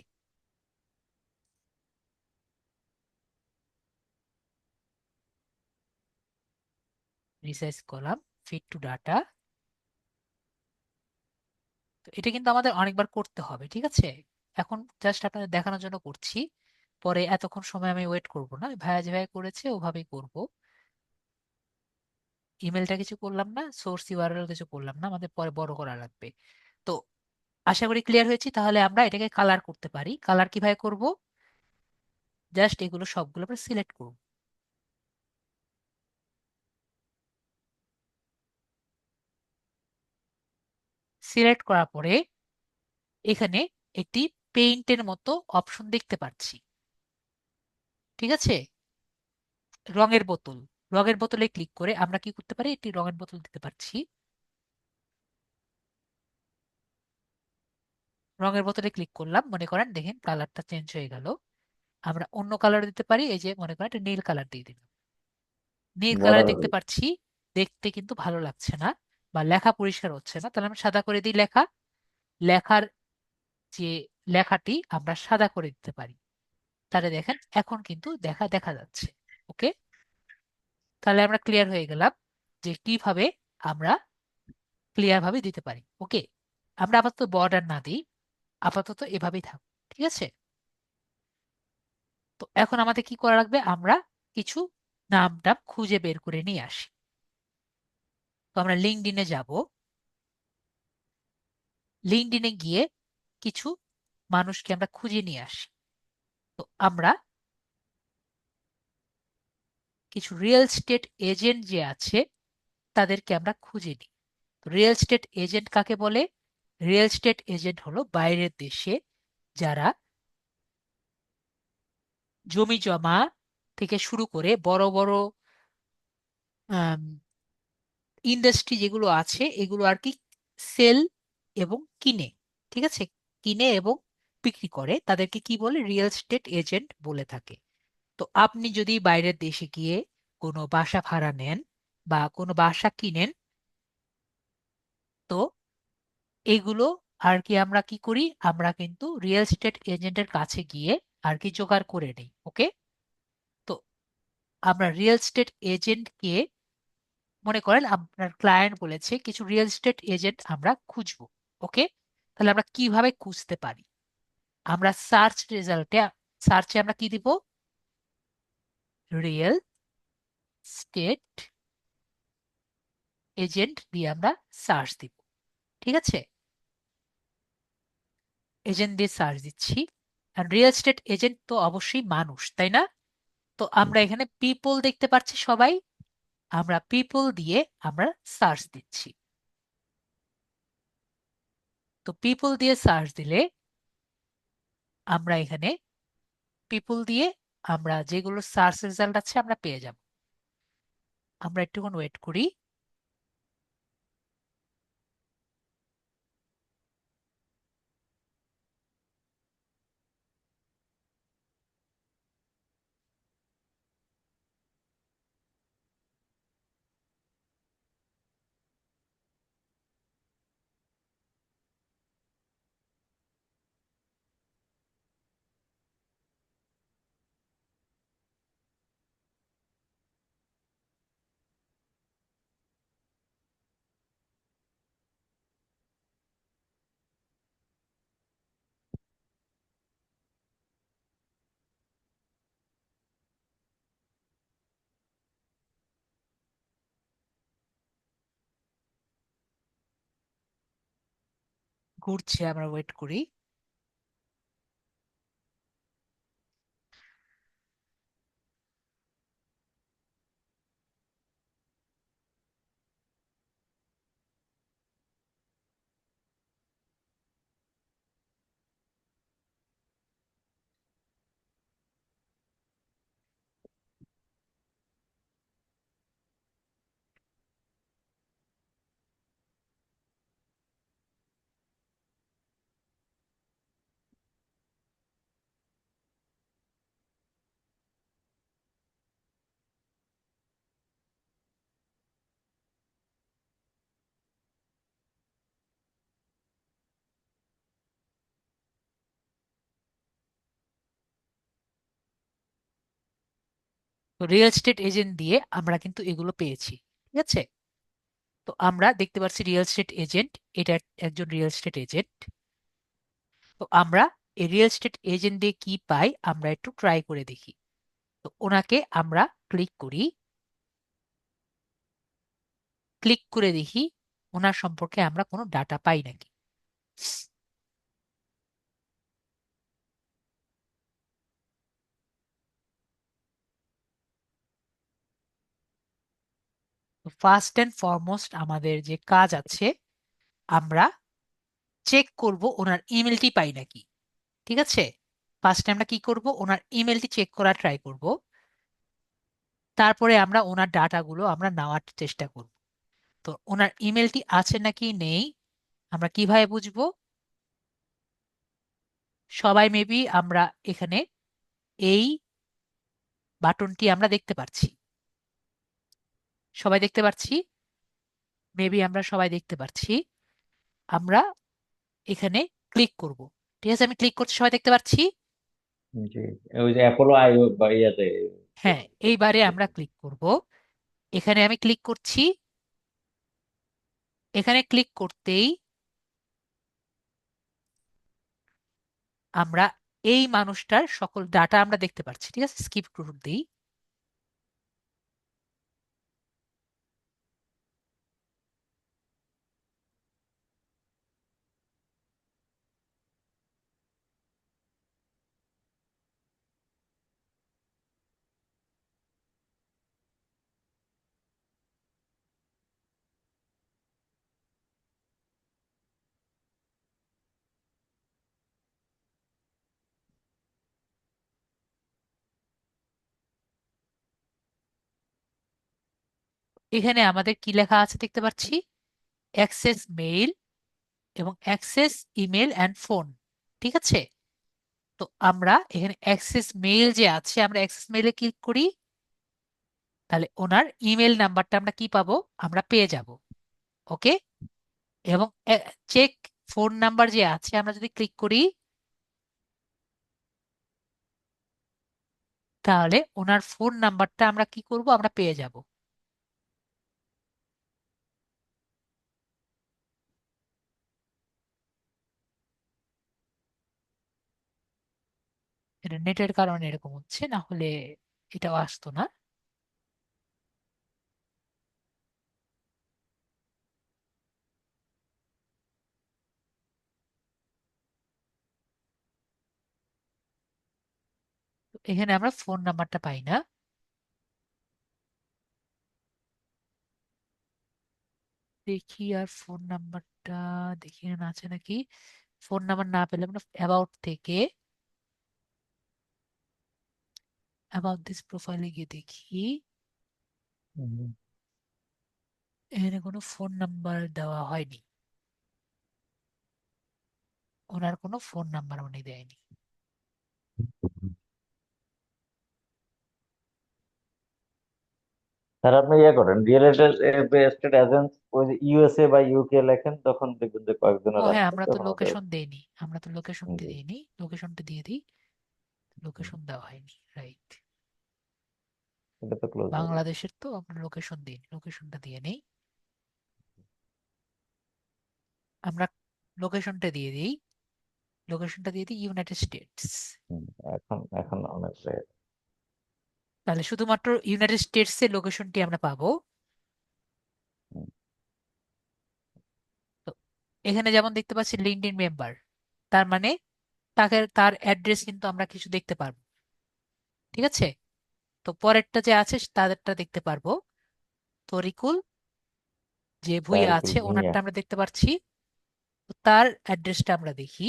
resize column, fit to data. তো এটা কিন্তু আমাদের অনেকবার করতে হবে। ঠিক আছে, এখন জাস্ট আপনাদের দেখানোর জন্য করছি। পরে এতক্ষণ সময় আমি ওয়েট করব না, ভাইয়া যেভাবে করেছে ওভাবেই করব। ইমেলটা কিছু করলাম না, সোর্স ইউআরএল কিছু করলাম না, আমাদের পরে বড় করা লাগবে। তো আশা করি ক্লিয়ার হয়েছি। তাহলে আমরা এটাকে কালার করতে পারি। কালার কিভাবে করব? জাস্ট এগুলো সবগুলো আমরা সিলেক্ট করব। সিলেক্ট করার পরে এখানে একটি পেইন্টের মতো অপশন দেখতে পাচ্ছি। ঠিক আছে, রঙের বোতল। রঙের বোতলে ক্লিক করে আমরা কি করতে পারি, একটি রঙের বোতল দিতে পারছি। রঙের বোতলে ক্লিক করলাম, মনে করেন দেখেন কালারটা চেঞ্জ হয়ে গেল। আমরা অন্য কালার দিতে পারি, এই যে মনে করেন একটা নীল কালার দিয়ে দিলাম। নীল কালার বর্ডার। দেখতে পাচ্ছি, দেখতে কিন্তু ভালো লাগছে না, বা লেখা পরিষ্কার হচ্ছে না, তাহলে আমরা সাদা করে দিই লেখা। লেখার যে লেখাটি আমরা সাদা করে দিতে পারি, তাহলে দেখেন এখন কিন্তু দেখা দেখা যাচ্ছে। ওকে, তাহলে আমরা ক্লিয়ার হয়ে গেলাম যে কিভাবে আমরা ক্লিয়ার ভাবে দিতে পারি। ওকে, আমরা আপাতত বর্ডার না দিই, আপাতত এভাবেই থাক। ঠিক আছে, তো এখন আমাদের কি করা লাগবে, আমরা কিছু নাম টাম খুঁজে বের করে নিয়ে আসি। তো আমরা লিঙ্কডইনে যাব। লিঙ্কডইনে গিয়ে কিছু মানুষকে আমরা খুঁজে নিয়ে আসি। তো আমরা কিছু রিয়েল এস্টেট এজেন্ট যে আছে তাদেরকে আমরা খুঁজে নিই। রিয়েল এস্টেট এজেন্ট কাকে বলে? রিয়েল এস্টেট এজেন্ট হলো বাইরের দেশে যারা জমি জমা থেকে শুরু করে বড় বড় ইন্ডাস্ট্রি যেগুলো আছে এগুলো আর কি সেল এবং কিনে, ঠিক আছে, কিনে এবং বিক্রি করে, তাদেরকে কি বলে, রিয়েল এস্টেট এজেন্ট বলে থাকে। তো আপনি যদি বাইরের দেশে গিয়ে কোনো বাসা ভাড়া নেন বা কোনো বাসা কিনেন, তো এগুলো আর কি আমরা কি করি, আমরা কিন্তু রিয়েল এস্টেট এজেন্টের কাছে গিয়ে আর কি জোগাড় করে নিই। ওকে, তো আমরা রিয়েল এস্টেট এজেন্টকে, মনে করেন আপনার ক্লায়েন্ট বলেছে কিছু রিয়েল এস্টেট এজেন্ট আমরা খুঁজবো। ওকে, তাহলে আমরা কিভাবে খুঁজতে পারি, আমরা সার্চ রেজাল্টে, সার্চে আমরা কি দিব, রিয়েল স্টেট এজেন্ট দিয়ে আমরা সার্চ দিব। ঠিক আছে, এজেন্ট দিয়ে সার্চ দিচ্ছি। আর রিয়েল এস্টেট এজেন্ট তো অবশ্যই মানুষ, তাই না? তো আমরা এখানে পিপল দেখতে পাচ্ছি সবাই, আমরা পিপল দিয়ে আমরা সার্চ দিচ্ছি। তো পিপল দিয়ে সার্চ দিলে আমরা এখানে পিপল দিয়ে আমরা যেগুলো সার্চ রেজাল্ট আছে আমরা পেয়ে যাব। আমরা একটুক্ষণ ওয়েট করি। ঘুরছে, আমরা ওয়েট করি। তো রিয়েল এস্টেট এজেন্ট দিয়ে আমরা কিন্তু এগুলো পেয়েছি। ঠিক আছে, তো আমরা দেখতে পাচ্ছি রিয়েল এস্টেট এজেন্ট, এটা একজন রিয়েল এস্টেট এজেন্ট। তো আমরা এই রিয়েল এস্টেট এজেন্ট দিয়ে কি পাই আমরা একটু ট্রাই করে দেখি। তো ওনাকে আমরা ক্লিক করি, ক্লিক করে দেখি ওনার সম্পর্কে আমরা কোনো ডাটা পাই নাকি। ফার্স্ট অ্যান্ড ফরমোস্ট আমাদের যে কাজ আছে, আমরা চেক করব ওনার ইমেলটি পাই নাকি। ঠিক আছে, ফার্স্টে আমরা কি করব, ওনার ইমেলটি চেক করার ট্রাই করব। তারপরে আমরা ওনার ডাটাগুলো আমরা নেওয়ার চেষ্টা করব। তো ওনার ইমেলটি আছে নাকি নেই আমরা কিভাবে বুঝবো? সবাই মেবি আমরা এখানে এই বাটনটি আমরা দেখতে পাচ্ছি, সবাই দেখতে পাচ্ছি, মেবি আমরা সবাই দেখতে পাচ্ছি। আমরা এখানে ক্লিক করব। ঠিক আছে, আমি ক্লিক করছি, সবাই দেখতে পাচ্ছি। জি, ওই যে অ্যাপোলো আই বা ইয়াতে। হ্যাঁ, এইবারে আমরা ক্লিক করব। এখানে আমি ক্লিক করছি। এখানে ক্লিক করতেই আমরা এই মানুষটার সকল ডাটা আমরা দেখতে পাচ্ছি। ঠিক আছে, স্কিপ টু দিই। এখানে আমাদের কি লেখা আছে দেখতে পাচ্ছি, অ্যাক্সেস মেইল এবং অ্যাক্সেস ইমেল অ্যান্ড ফোন। ঠিক আছে, তো আমরা এখানে অ্যাক্সেস মেইল যে আছে, আমরা অ্যাক্সেস মেইলে ক্লিক করি। তাহলে ওনার ইমেল নাম্বারটা আমরা কি পাবো, আমরা পেয়ে যাব। ওকে, এবং চেক ফোন নাম্বার যে আছে আমরা যদি ক্লিক করি, তাহলে ওনার ফোন নাম্বারটা আমরা কি করব, আমরা পেয়ে যাব। এটা নেটের কারণে এরকম হচ্ছে, না হলে এটাও আসতো না। তো এখানে আমরা ফোন নাম্বারটা পাই না। দেখি আর ফোন নাম্বারটা, দেখি না আছে নাকি। ফোন নাম্বার না পেলে আমরা অ্যাবাউট থেকে অ্যাবাউট দিস প্রোফাইলে গিয়ে দেখি। হুম। এখানে কোনো ফোন নাম্বার দেওয়া হয়নি, ওনার কোনো ফোন নাম্বার উনি দেয়নি। স্যার আপনি ইয়ে করেন রিয়েল এস্টেট এজেন্ট, ওই যে ইউএসএ বা ইউকে লেখেন, তখন দেখবেন যে ও কয়েকজনের হ্যাঁ, আসছে, আমরা তো তখন ওদের। লোকেশন দেইনি, আমরা তো লোকেশনটি জি। দিইনি, লোকেশনটা দিয়ে দিই। লোকেশন দেওয়া হয়নি, রাইট। এটা তো ক্লোজ হবে। বাংলাদেশের তো আমরা লোকেশন দিই, লোকেশনটা দিয়ে নেই। আমরা লোকেশনটা দিয়ে দিই, লোকেশনটা দিয়ে দিই ইউনাইটেড স্টেটস। হুম, এখন এখন অনেক জায়গায়। তাহলে শুধুমাত্র ইউনাইটেড স্টেটস এর লোকেশনটি আমরা পাবো। হুম, তো এখানে যেমন দেখতে পাচ্ছি লিঙ্কডইন মেম্বার, তার মানে তাকে তার অ্যাড্রেস কিন্তু আমরা কিছু দেখতে পারবো। ঠিক আছে, তো পরেরটা যে আছে তাদেরটা দেখতে পারবো। তরিকুল যে ভুইয়া তারিকুল আছে ভুঁইয়া। ওনারটা আমরা দেখতে পাচ্ছি। তো তার অ্যাড্রেসটা আমরা দেখি।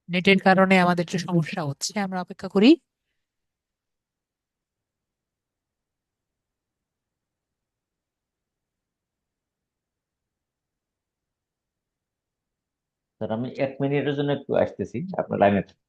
নেটের কারণে আমাদের একটু সমস্যা হচ্ছে, আমরা অপেক্ষা করি। স্যার আমি 1 মিনিটের জন্য একটু আসতেছি, আপনার লাইনে থাকুন।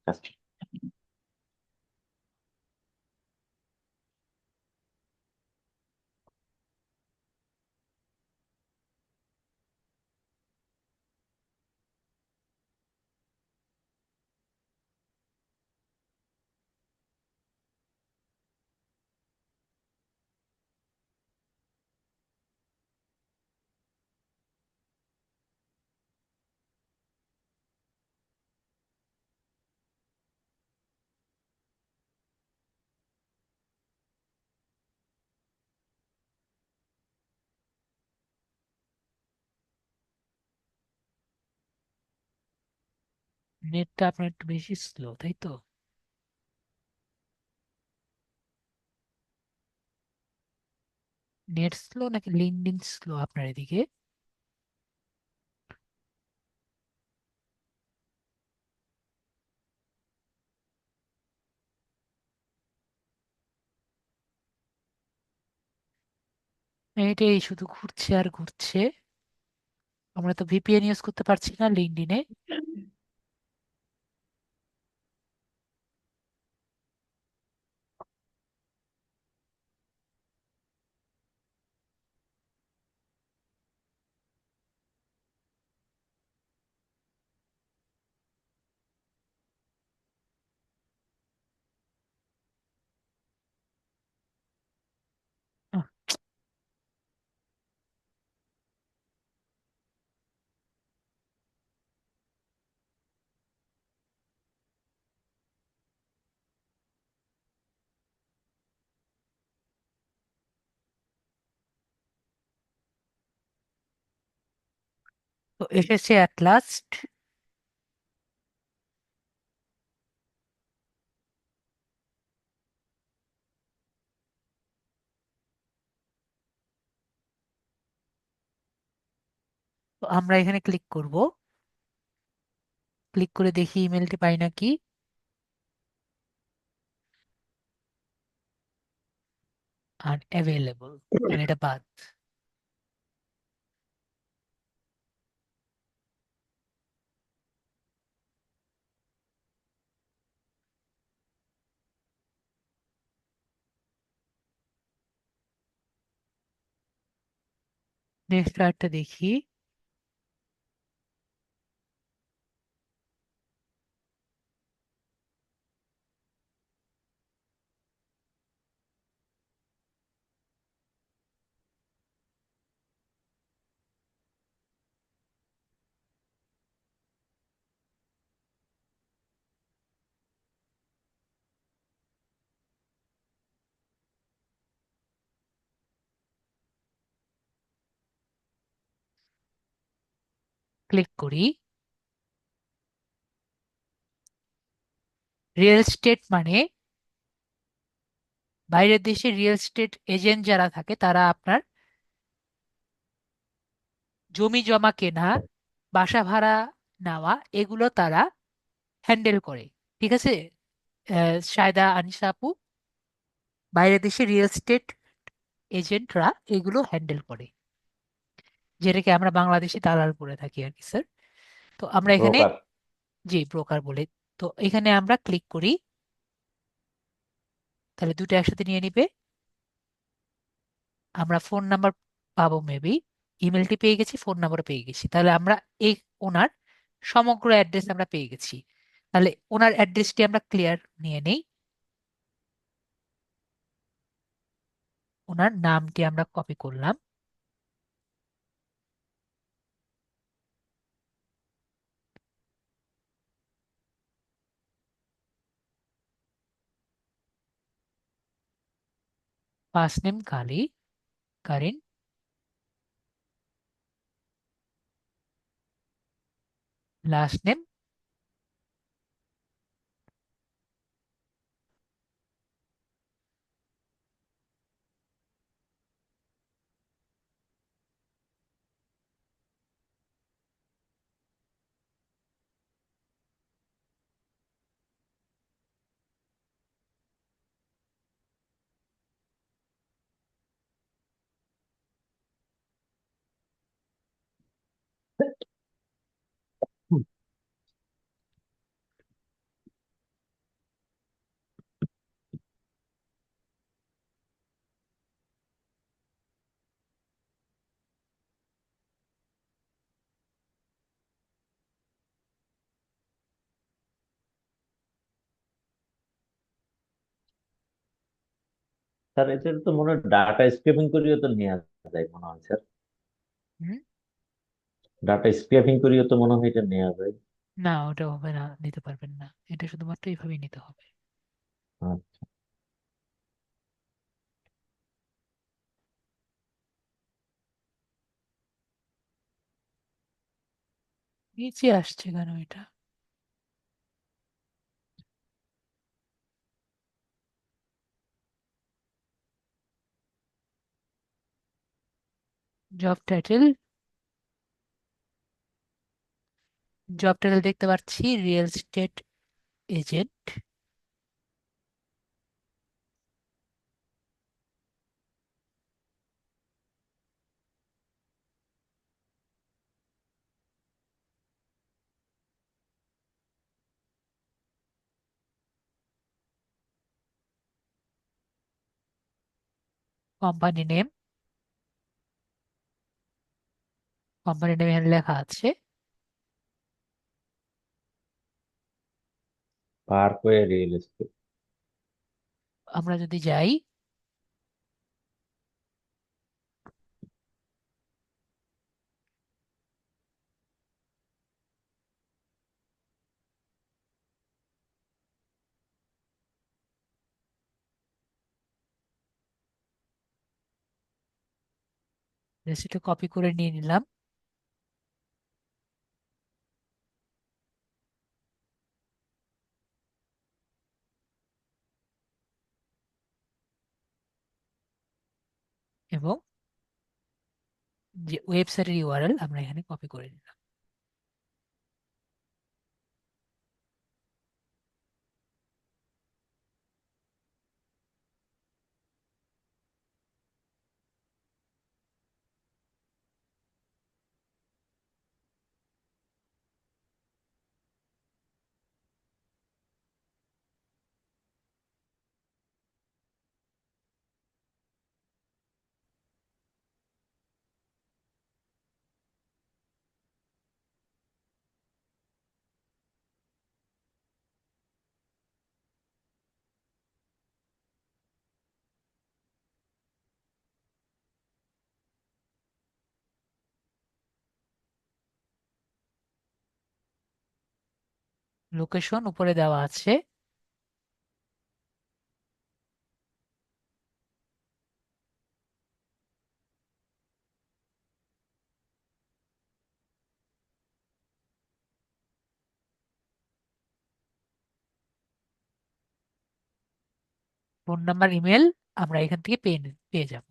নেটটা আপনার একটু বেশি স্লো, তাই তো? নেট স্লো নাকি লিঙ্কডইন স্লো আপনার এদিকে? এটাই শুধু ঘুরছে আর ঘুরছে। আমরা তো ভিপিএন ইউজ করতে পারছি না লিঙ্কডইনে। আহ, তো এসেছে অ্যাট লাস্ট। তো আমরা এখানে ক্লিক করব। ক্লিক করে দেখি ইমেলটি পাই নাকি। আনঅ্যাভেলেবল, মানে এটা বাদ। নেক্সট আরেকটা দেখি। ক্লিক করি। রিয়েল এস্টেট মানে বাইরের দেশে রিয়েল এস্টেট এজেন্ট যারা থাকে তারা আপনার জমি জমা কেনা, বাসা ভাড়া নেওয়া, এগুলো তারা হ্যান্ডেল করে। ঠিক আছে সায়দা আনিসা আপু, বাইরের দেশে রিয়েল এস্টেট এজেন্টরা এগুলো হ্যান্ডেল করে, যেটাকে আমরা বাংলাদেশে দালাল বলে থাকি আর কি স্যার। তো আমরা এখানে, ব্রোকার। জি ব্রোকার বলে। তো এখানে আমরা ক্লিক করি, তাহলে দুটো একসাথে নিয়ে নিবে। আমরা ফোন নাম্বার পাবো মেবি। ইমেলটি পেয়ে গেছি, ফোন নাম্বার পেয়ে গেছি, তাহলে আমরা এই ওনার সমগ্র অ্যাড্রেস আমরা পেয়ে গেছি। তাহলে ওনার অ্যাড্রেসটি আমরা ক্লিয়ার নিয়ে নেই। ওনার নামটি আমরা কপি করলাম। First name Kali, Karine. Last name sir এটা তো মনে হয় ডাটা স্ক্রেপিং করিও তো নেওয়া যায় মনে হয় স্যার। ডাটা স্ক্রেপিং করিও তো মনে হয় এটা নেওয়া যায়। না, ওটা হবে না, নিতে পারবেন না। এটা শুধুমাত্র এইভাবেই নিতে হবে। আচ্ছা। নিচে আসছে কেন এটা? জব টাইটেল দেখতে পাচ্ছি real estate agent. Company name এখানে লেখা আছে। Parkway real estate. আমরা যদি যাই, রেসিপিটা কপি করে নিয়ে নিলাম। এবং যে ওয়েবসাইটের ইউআরএল আমরা এখানে কপি করে নিলাম। লোকেশন উপরে দেওয়া আছে। ফোন নাম্বার, ইমেল আমরা এখান থেকে পেয়ে যাব।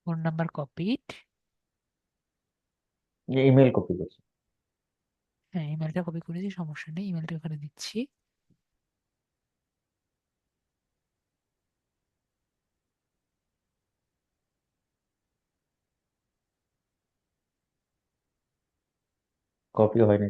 Phone number copied. Email copy করছি। হ্যাঁ, ইমেলটা কপি করেছি, সমস্যা নেই, ইমেলটা ওখানে দিচ্ছি। কপি হয়নি।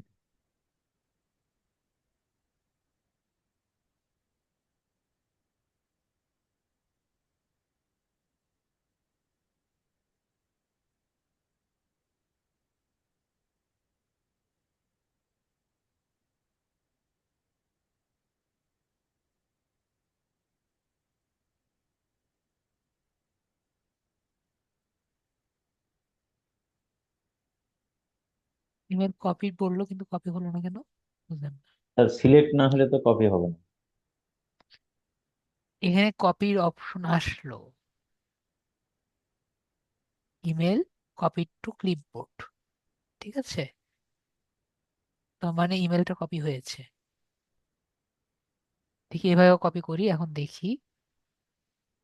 ইমেল কপি বললো কিন্তু কপি হলো না কেন, বুঝলাম না। স্যার সিলেক্ট না হলে তো কপি হবে না। এখানে কপির অপশন আসলো, ইমেল কপি টু ক্লিপবোর্ড। ঠিক আছে, তো মানে ইমেলটা কপি হয়েছে। দেখি এভাবেও কপি করি, এখন দেখি।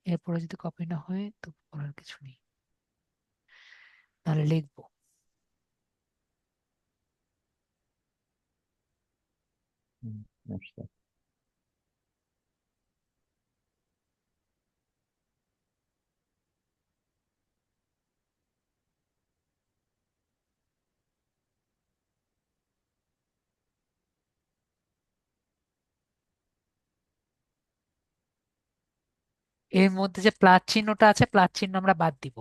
এরপরে যদি কপি না হয় তো করার কিছু নেই, তাহলে লিখবো। হুম, আচ্ছা। এর মধ্যে যে প্লাস চিহ্নটা আছে, প্লাস চিহ্ন আমরা বাদ দিব।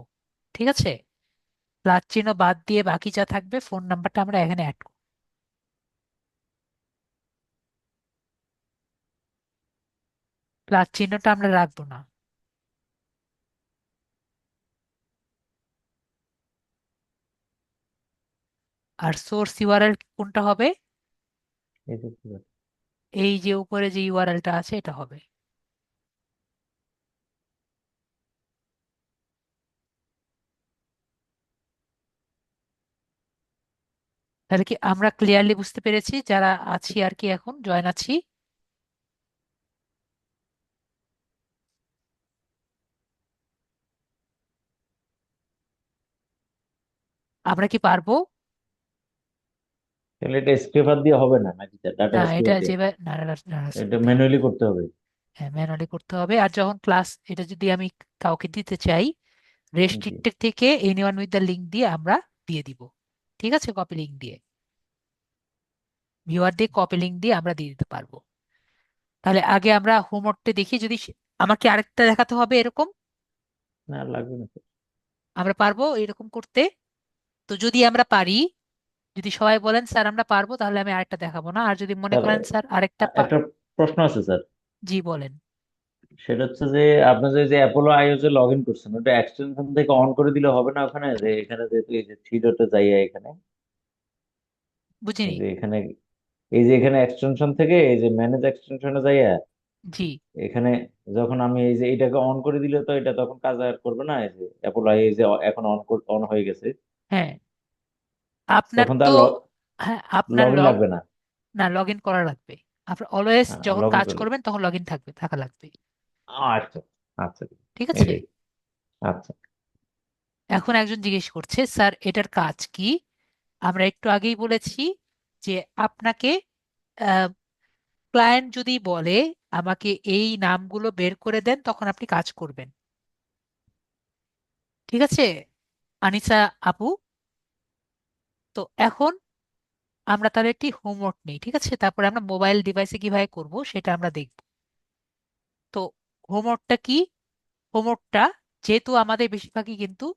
ঠিক আছে, প্লাস চিহ্ন বাদ দিয়ে বাকি যা থাকবে, ফোন নাম্বারটা আমরা এখানে অ্যাড করব। প্লাস চিহ্নটা আমরা রাখবো না। আর সোর্স ইউআরএল কোনটা হবে? এই তো ঠিক আছে। এই যে উপরে যে ইউআরএলটা আছে এটা হবে। তাহলে কি আমরা ক্লিয়ারলি বুঝতে পেরেছি যারা আছি আর কি, এখন জয়েন আছি? আমরা কি পারবো? তাহলে এটা স্ক্রেপার দিয়ে হবে না নাকি স্যার, ডাটা না, এটা স্ক্রেপার দিয়ে? যেভাবে না না, না, না, এটা না, ম্যানুয়ালি করতে হবে। হ্যাঁ ম্যানুয়ালি করতে হবে। আর যখন ক্লাস এটা যদি আমি কাউকে দিতে চাই, জি। রেস্ট্রিক্টেড থেকে এনিওয়ান উইথ দ্য লিঙ্ক দিয়ে আমরা দিয়ে দিব। ঠিক আছে, কপি লিঙ্ক দিয়ে, ভিউয়ার দিয়ে কপি লিঙ্ক দিয়ে আমরা দিয়ে দিতে পারবো। তাহলে আগে আমরা হোমওয়ার্কটা দেখি, যদি আমাকে আরেকটা দেখাতে হবে এরকম? না, আর লাগবে না স্যার। আমরা পারবো এরকম করতে? তো যদি আমরা পারি, যদি সবাই বলেন স্যার আমরা পারবো, তাহলে আমি আরেকটা দেখাবো না। আর যদি মনে স্যার, করেন স্যার আরেকটা একটা প্রশ্ন আছে স্যার। জি বলেন। সেটা হচ্ছে যে আপনি যে Apollo iOS A log in করছেন, ওটা এক্সটেনশন থেকে অন করে দিলে হবে না ওখানে? যে এখানে যেহেতু এই যে থ্রি ডটে যাই এখানে, বুঝিনি। এই যে এখানে, এই যে এখানে এক্সটেনশন থেকে এই যে ম্যানেজ এক্সটেনশনে যাইয়া জি। এখানে, যখন আমি এই যে এটাকে অন করে দিলে তো এটা তখন কাজ আর করবে না? এই যে অ্যাপোলো আইওএস যে এখন অন অন হয়ে গেছে, হ্যাঁ, আপনার তখন তো, তার হ্যাঁ আপনার লগ ইন লাগবে না? না, লগ ইন করা লাগবে। আপনার অলওয়েজ যখন লগ ইন কাজ করলে, করবেন তখন লগ ইন থাকা লাগবে। আচ্ছা, আচ্ছা, ঠিক আছে। এটাই। আচ্ছা এখন একজন জিজ্ঞেস করছে স্যার এটার কাজ কি? আমরা একটু আগেই বলেছি যে আপনাকে ক্লায়েন্ট যদি বলে আমাকে এই নামগুলো বের করে দেন, তখন আপনি কাজ করবেন। ঠিক আছে আনিসা আপু? তো এখন আমরা তাহলে একটি হোমওয়ার্ক নেই, ঠিক আছে? তারপরে আমরা মোবাইল ডিভাইসে কিভাবে করব সেটা আমরা দেখব। তো হোমওয়ার্কটা কি? হোমওয়ার্কটা, যেহেতু আমাদের বেশিরভাগই কিন্তু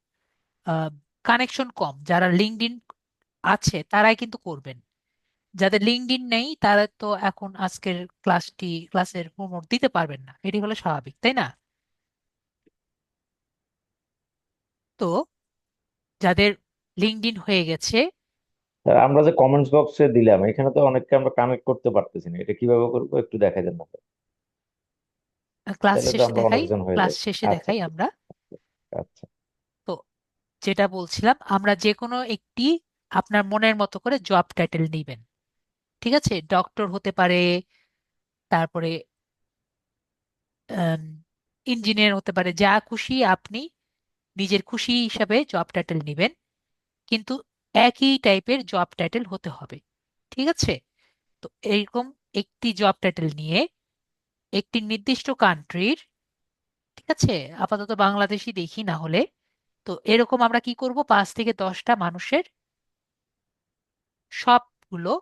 কানেকশন কম, যারা লিঙ্কডইন আছে তারাই কিন্তু করবেন। যাদের লিঙ্কডইন নেই তারা তো এখন আজকের ক্লাসের হোমওয়ার্ক দিতে পারবেন না, এটি হলো স্বাভাবিক, তাই না? তো যাদের লিঙ্কডইন হয়ে গেছে, স্যার, আমরা যে কমেন্টস বক্সে দিলাম এখানে তো অনেককে আমরা কানেক্ট করতে পারতেছি না, এটা কিভাবে করবো একটু দেখা দেন না স্যার? ক্লাস তাহলে তো শেষে আমরা দেখাই, অনেকজন হয়ে ক্লাস যায়। শেষে আচ্ছা, দেখাই আমরা। আচ্ছা। তো যেটা বলছিলাম, আমরা যে কোনো একটি আপনার মনের মতো করে জব টাইটেল নেবেন। ঠিক আছে, ডক্টর হতে পারে, তারপরে ইঞ্জিনিয়ার হতে পারে, যা খুশি আপনি নিজের খুশি হিসাবে জব টাইটেল নেবেন, কিন্তু একই টাইপের জব টাইটেল হতে হবে। ঠিক আছে। তো এইরকম একটি জব টাইটেল নিয়ে একটি নির্দিষ্ট কান্ট্রির, ঠিক আছে, আপাতত বাংলাদেশি দেখি না হলে, তো এরকম আমরা কি করব, 5 থেকে 10টা মানুষের সবগুলো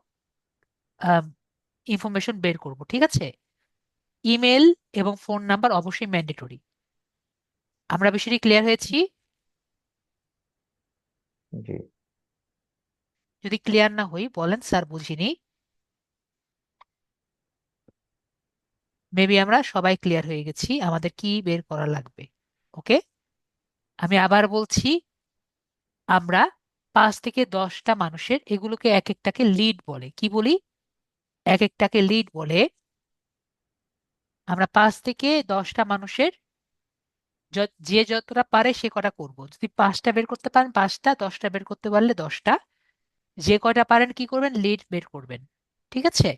ইনফরমেশন বের করব। ঠিক আছে। ইমেল এবং ফোন নাম্বার অবশ্যই ম্যান্ডেটরি। আমরা বিষয়টি ক্লিয়ার হয়েছি? জি। যদি ক্লিয়ার না হই বলেন স্যার বুঝিনি। মেবি আমরা সবাই ক্লিয়ার হয়ে গেছি আমাদের কি বের করা লাগবে। ওকে, আমি আবার বলছি, আমরা 5 থেকে 10টা মানুষের, এগুলোকে এক একটাকে লিড বলে, কি বলি, এক একটাকে লিড বলে। আমরা 5 থেকে 10টা মানুষের যে যতটা পারে সে কটা করব। যদি 5টা বের করতে পারেন 5টা, 10টা বের করতে পারলে 10টা, যে কয়টা পারেন কি করবেন, লিড বের করবেন। ঠিক আছে।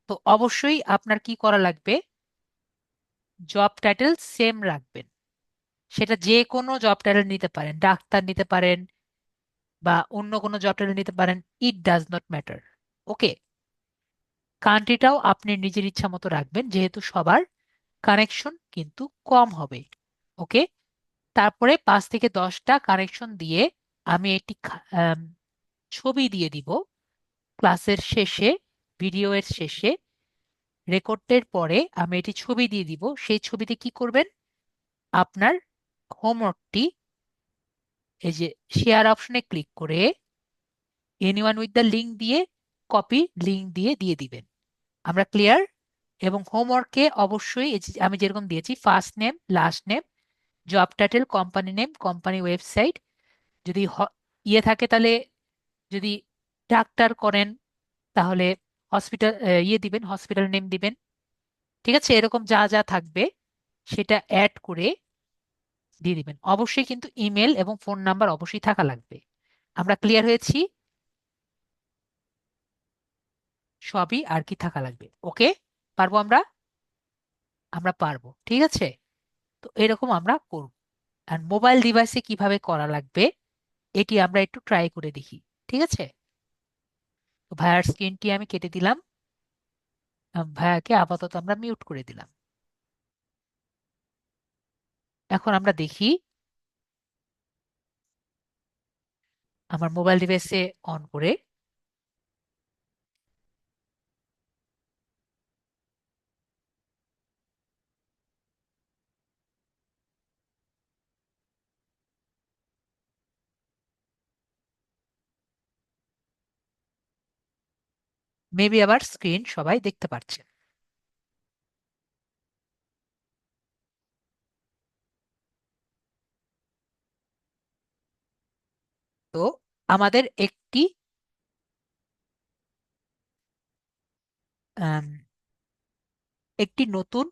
তো অবশ্যই আপনার কি করা লাগবে, জব টাইটেল সেম রাখবেন। সেটা যে কোনো জব টাইটেল নিতে পারেন, ডাক্তার নিতে পারেন বা অন্য কোনো জব টাইটেল নিতে পারেন, ইট ডাজ নট ম্যাটার। ওকে। কান্ট্রিটাও আপনি নিজের ইচ্ছা মতো রাখবেন, যেহেতু সবার কানেকশন কিন্তু কম হবে। ওকে। তারপরে 5 থেকে 10টা কানেকশন দিয়ে আমি একটি ছবি দিয়ে দিব ক্লাসের শেষে, ভিডিও এর শেষে, রেকর্ডের পরে আমি এটি ছবি দিয়ে দিব। সেই ছবিতে কি করবেন, আপনার হোমওয়ার্কটি এই যে শেয়ার অপশনে ক্লিক করে এনিওয়ান উইথ দ্য লিঙ্ক দিয়ে, কপি লিঙ্ক দিয়ে দিয়ে দিবেন। আমরা ক্লিয়ার? এবং হোমওয়ার্কে অবশ্যই এই যে আমি যেরকম দিয়েছি, first name, last name, job title, company name, company website, যদি ইয়ে থাকে তাহলে, যদি ডাক্তার করেন তাহলে হসপিটাল ইয়ে দিবেন, হসপিটাল নেম দিবেন। ঠিক আছে, এরকম যা যা থাকবে সেটা অ্যাড করে দিয়ে দিবেন। অবশ্যই কিন্তু ইমেল এবং ফোন নাম্বার অবশ্যই থাকা লাগবে। আমরা ক্লিয়ার হয়েছি? সবই আর কি থাকা লাগবে। ওকে, পারবো আমরা? আমরা পারবো, ঠিক আছে। তো এরকম আমরা করব। আর মোবাইল ডিভাইসে কিভাবে করা লাগবে এটি আমরা একটু ট্রাই করে দেখি, ঠিক আছে। তো ভাইয়ার স্ক্রিনটি আমি কেটে দিলাম, ভাইয়াকে আপাতত আমরা মিউট করে দিলাম। এখন আমরা দেখি আমার মোবাইল ডিভাইসে অন করে। মেবি আবার স্ক্রিন সবাই দেখতে পাচ্ছে। তো আমাদের আম, একটি নতুন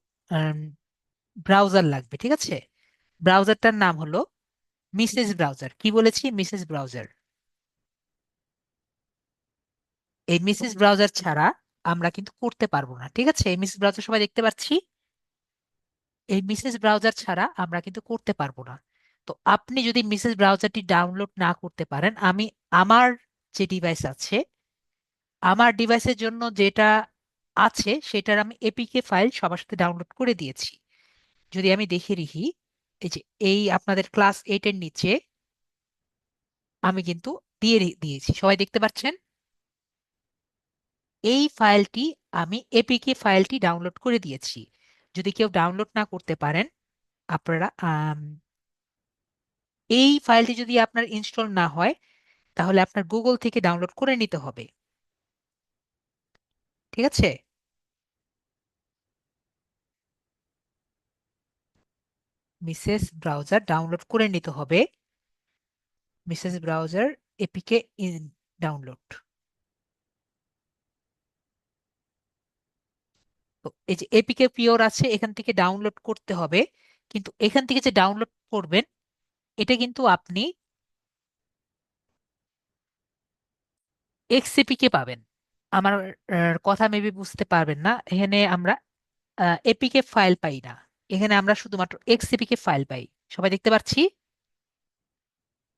ব্রাউজার লাগবে, ঠিক আছে। ব্রাউজারটার নাম হলো মিসেস ব্রাউজার। কি বলেছি? Mrs browser. এই মিসেস ব্রাউজার ছাড়া আমরা কিন্তু করতে পারবো না, ঠিক আছে। এই মিসেস ব্রাউজার সবাই দেখতে পাচ্ছি। এই মিসেস ব্রাউজার ছাড়া আমরা কিন্তু করতে পারবো না। তো আপনি যদি মিসেস ব্রাউজারটি ডাউনলোড না করতে পারেন, আমি আমার যে ডিভাইস আছে, আমার ডিভাইসের জন্য যেটা আছে সেটার আমি এপিকে ফাইল সবার সাথে ডাউনলোড করে দিয়েছি। যদি আমি দেখে রাখি, এই যে এই আপনাদের ক্লাস 8 এর নিচে আমি কিন্তু দিয়েছি, সবাই দেখতে পাচ্ছেন। এই ফাইলটি আমি এপিকে ফাইলটি ডাউনলোড করে দিয়েছি। যদি কেউ ডাউনলোড না করতে পারেন, আপনারা এই ফাইলটি যদি আপনার ইনস্টল না হয়, তাহলে আপনার গুগল থেকে ডাউনলোড করে নিতে হবে, ঠিক আছে। মিসেস ব্রাউজার ডাউনলোড করে নিতে হবে। Mrs browser APK in download. তো এই যে এপিকে পিওর আছে, এখান থেকে ডাউনলোড করতে হবে। কিন্তু এখান থেকে যে ডাউনলোড করবেন, এটা কিন্তু আপনি এক্সএপিকে পাবেন। আমার কথা মেবি বুঝতে পারবেন না। এখানে আমরা এপিকে ফাইল পাই না, এখানে আমরা শুধুমাত্র এক্সএপিকে ফাইল পাই। সবাই দেখতে পাচ্ছি।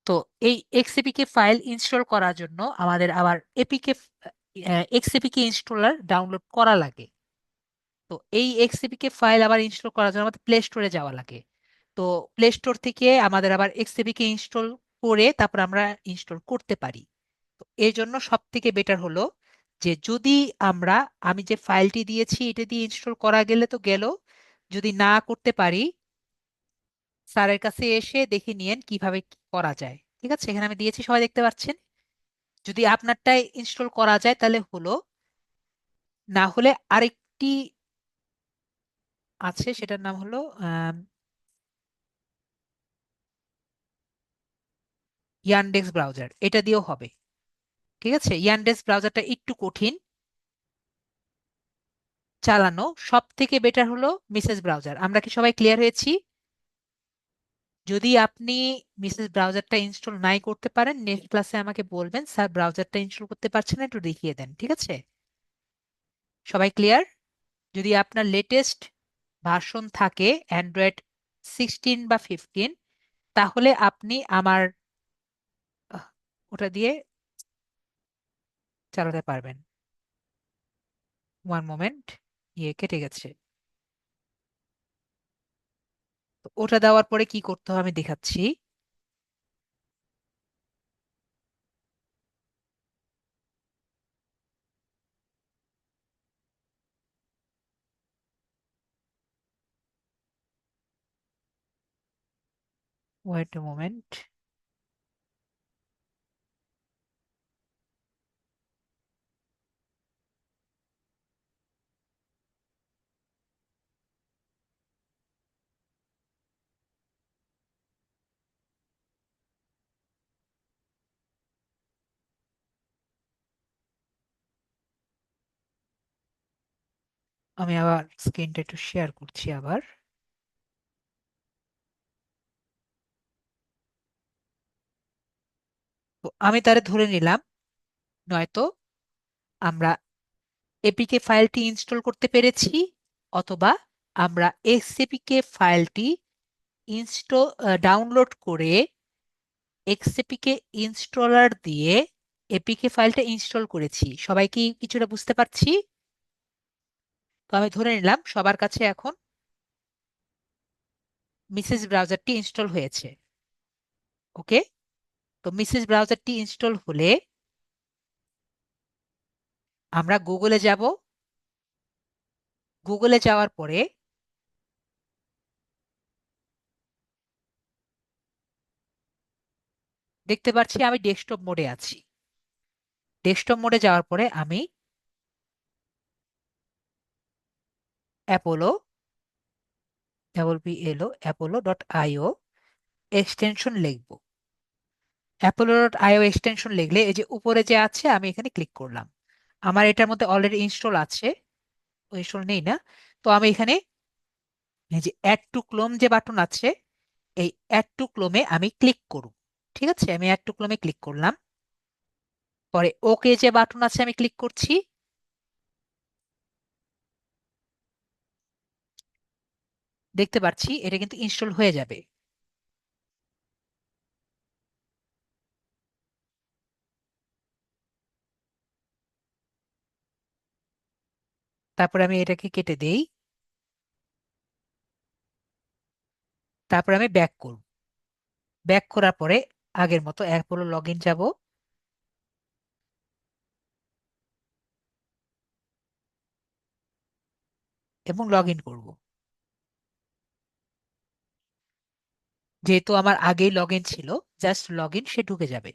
তো এই এক্সএপিকে ফাইল ইনস্টল করার জন্য আমাদের আবার এক্সএপিকে ইনস্টলার ডাউনলোড করা লাগে। তো এই এক্সএপিকে ফাইল আবার ইনস্টল করার জন্য আমাদের প্লে স্টোরে যাওয়া লাগে। তো প্লে স্টোর থেকে আমাদের আবার এক্সএপিকে ইনস্টল করে তারপর আমরা ইনস্টল করতে পারি। তো এই জন্য সব থেকে বেটার হলো যে যদি আমরা, আমি যে ফাইলটি দিয়েছি এটা দিয়ে ইনস্টল করা গেলে তো গেল, যদি না করতে পারি, স্যারের কাছে এসে দেখে নিয়েন কিভাবে কি করা যায়, ঠিক আছে। এখানে আমি দিয়েছি, সবাই দেখতে পাচ্ছেন। যদি আপনারটাই ইনস্টল করা যায় তাহলে হলো, না হলে আরেকটি আছে, সেটার নাম হলো ইয়ানডেক্স ব্রাউজার। এটা দিয়েও হবে, ঠিক আছে। ইয়ানডেক্স ব্রাউজারটা একটু কঠিন চালানো, সব থেকে বেটার হলো মিসেস ব্রাউজার। আমরা কি সবাই ক্লিয়ার হয়েছি? যদি আপনি মিসেস ব্রাউজারটা ইনস্টল নাই করতে পারেন, নেক্সট ক্লাসে আমাকে বলবেন স্যার ব্রাউজারটা ইনস্টল করতে পারছেন না, একটু দেখিয়ে দেন, ঠিক আছে। সবাই ক্লিয়ার? যদি আপনার লেটেস্ট ভার্সন থাকে অ্যান্ড্রয়েড 16 বা 15, তাহলে আপনি আমার আহ, ওটা দিয়ে চালাতে পারবেন। ওয়ান মোমেন্ট, কেটে গেছে। তো ওটা দেওয়ার পরে কি করতে হবে আমি দেখাচ্ছি। Wait a moment. আমি আবার স্ক্রিনটা একটু শেয়ার করছি আবার। তো আমি তারে ধরে নিলাম, নয়তো আমরা এপিকে ফাইলটি ইনস্টল করতে পেরেছি, অথবা আমরা এক্সএপিকে ফাইলটি ডাউনলোড করে এক্সএপিকে ইনস্টলার দিয়ে এপিকে ফাইলটা ইনস্টল করেছি। সবাই কি কিছুটা বুঝতে পারছি? তো আমি ধরে নিলাম সবার কাছে এখন মিসেস ব্রাউজারটি ইনস্টল হয়েছে। ওকে, তো মিসেস ব্রাউজারটি ইনস্টল হলে আমরা গুগলে যাব। গুগলে যাওয়ার পরে দেখতে পাচ্ছি আমি ডেস্কটপ মোডে আছি। ডেস্কটপ মোডে যাওয়ার পরে আমি অ্যাপোলো, apollo.io এক্সটেনশন লিখব। apollo.io এক্সটেনশন লিখলে এই যে উপরে যে আছে আমি এখানে ক্লিক করলাম। আমার এটার মধ্যে অলরেডি ইনস্টল আছে, ইনস্টল নেই না। তো আমি এখানে এই যে অ্যাড টু ক্লোন যে বাটন আছে, এই অ্যাড টু ক্লোমে আমি ক্লিক করব। ঠিক আছে, আমি অ্যাড টু ক্লোমে ক্লিক করলাম। পরে ওকে যে বাটন আছে আমি ক্লিক করছি। দেখতে পাচ্ছি এটা কিন্তু ইনস্টল হয়ে যাবে। তারপরে আমি এটাকে কেটে দেই। তারপরে আমি ব্যাক করব। ব্যাক করার পরে আগের মতো অ্যাপোলো লগ ইন যাব। এবং লগ ইন করবো। যেহেতু আমার আগেই লগ ইন ছিল, জাস্ট লগ ইন, সে ঢুকে যাবে।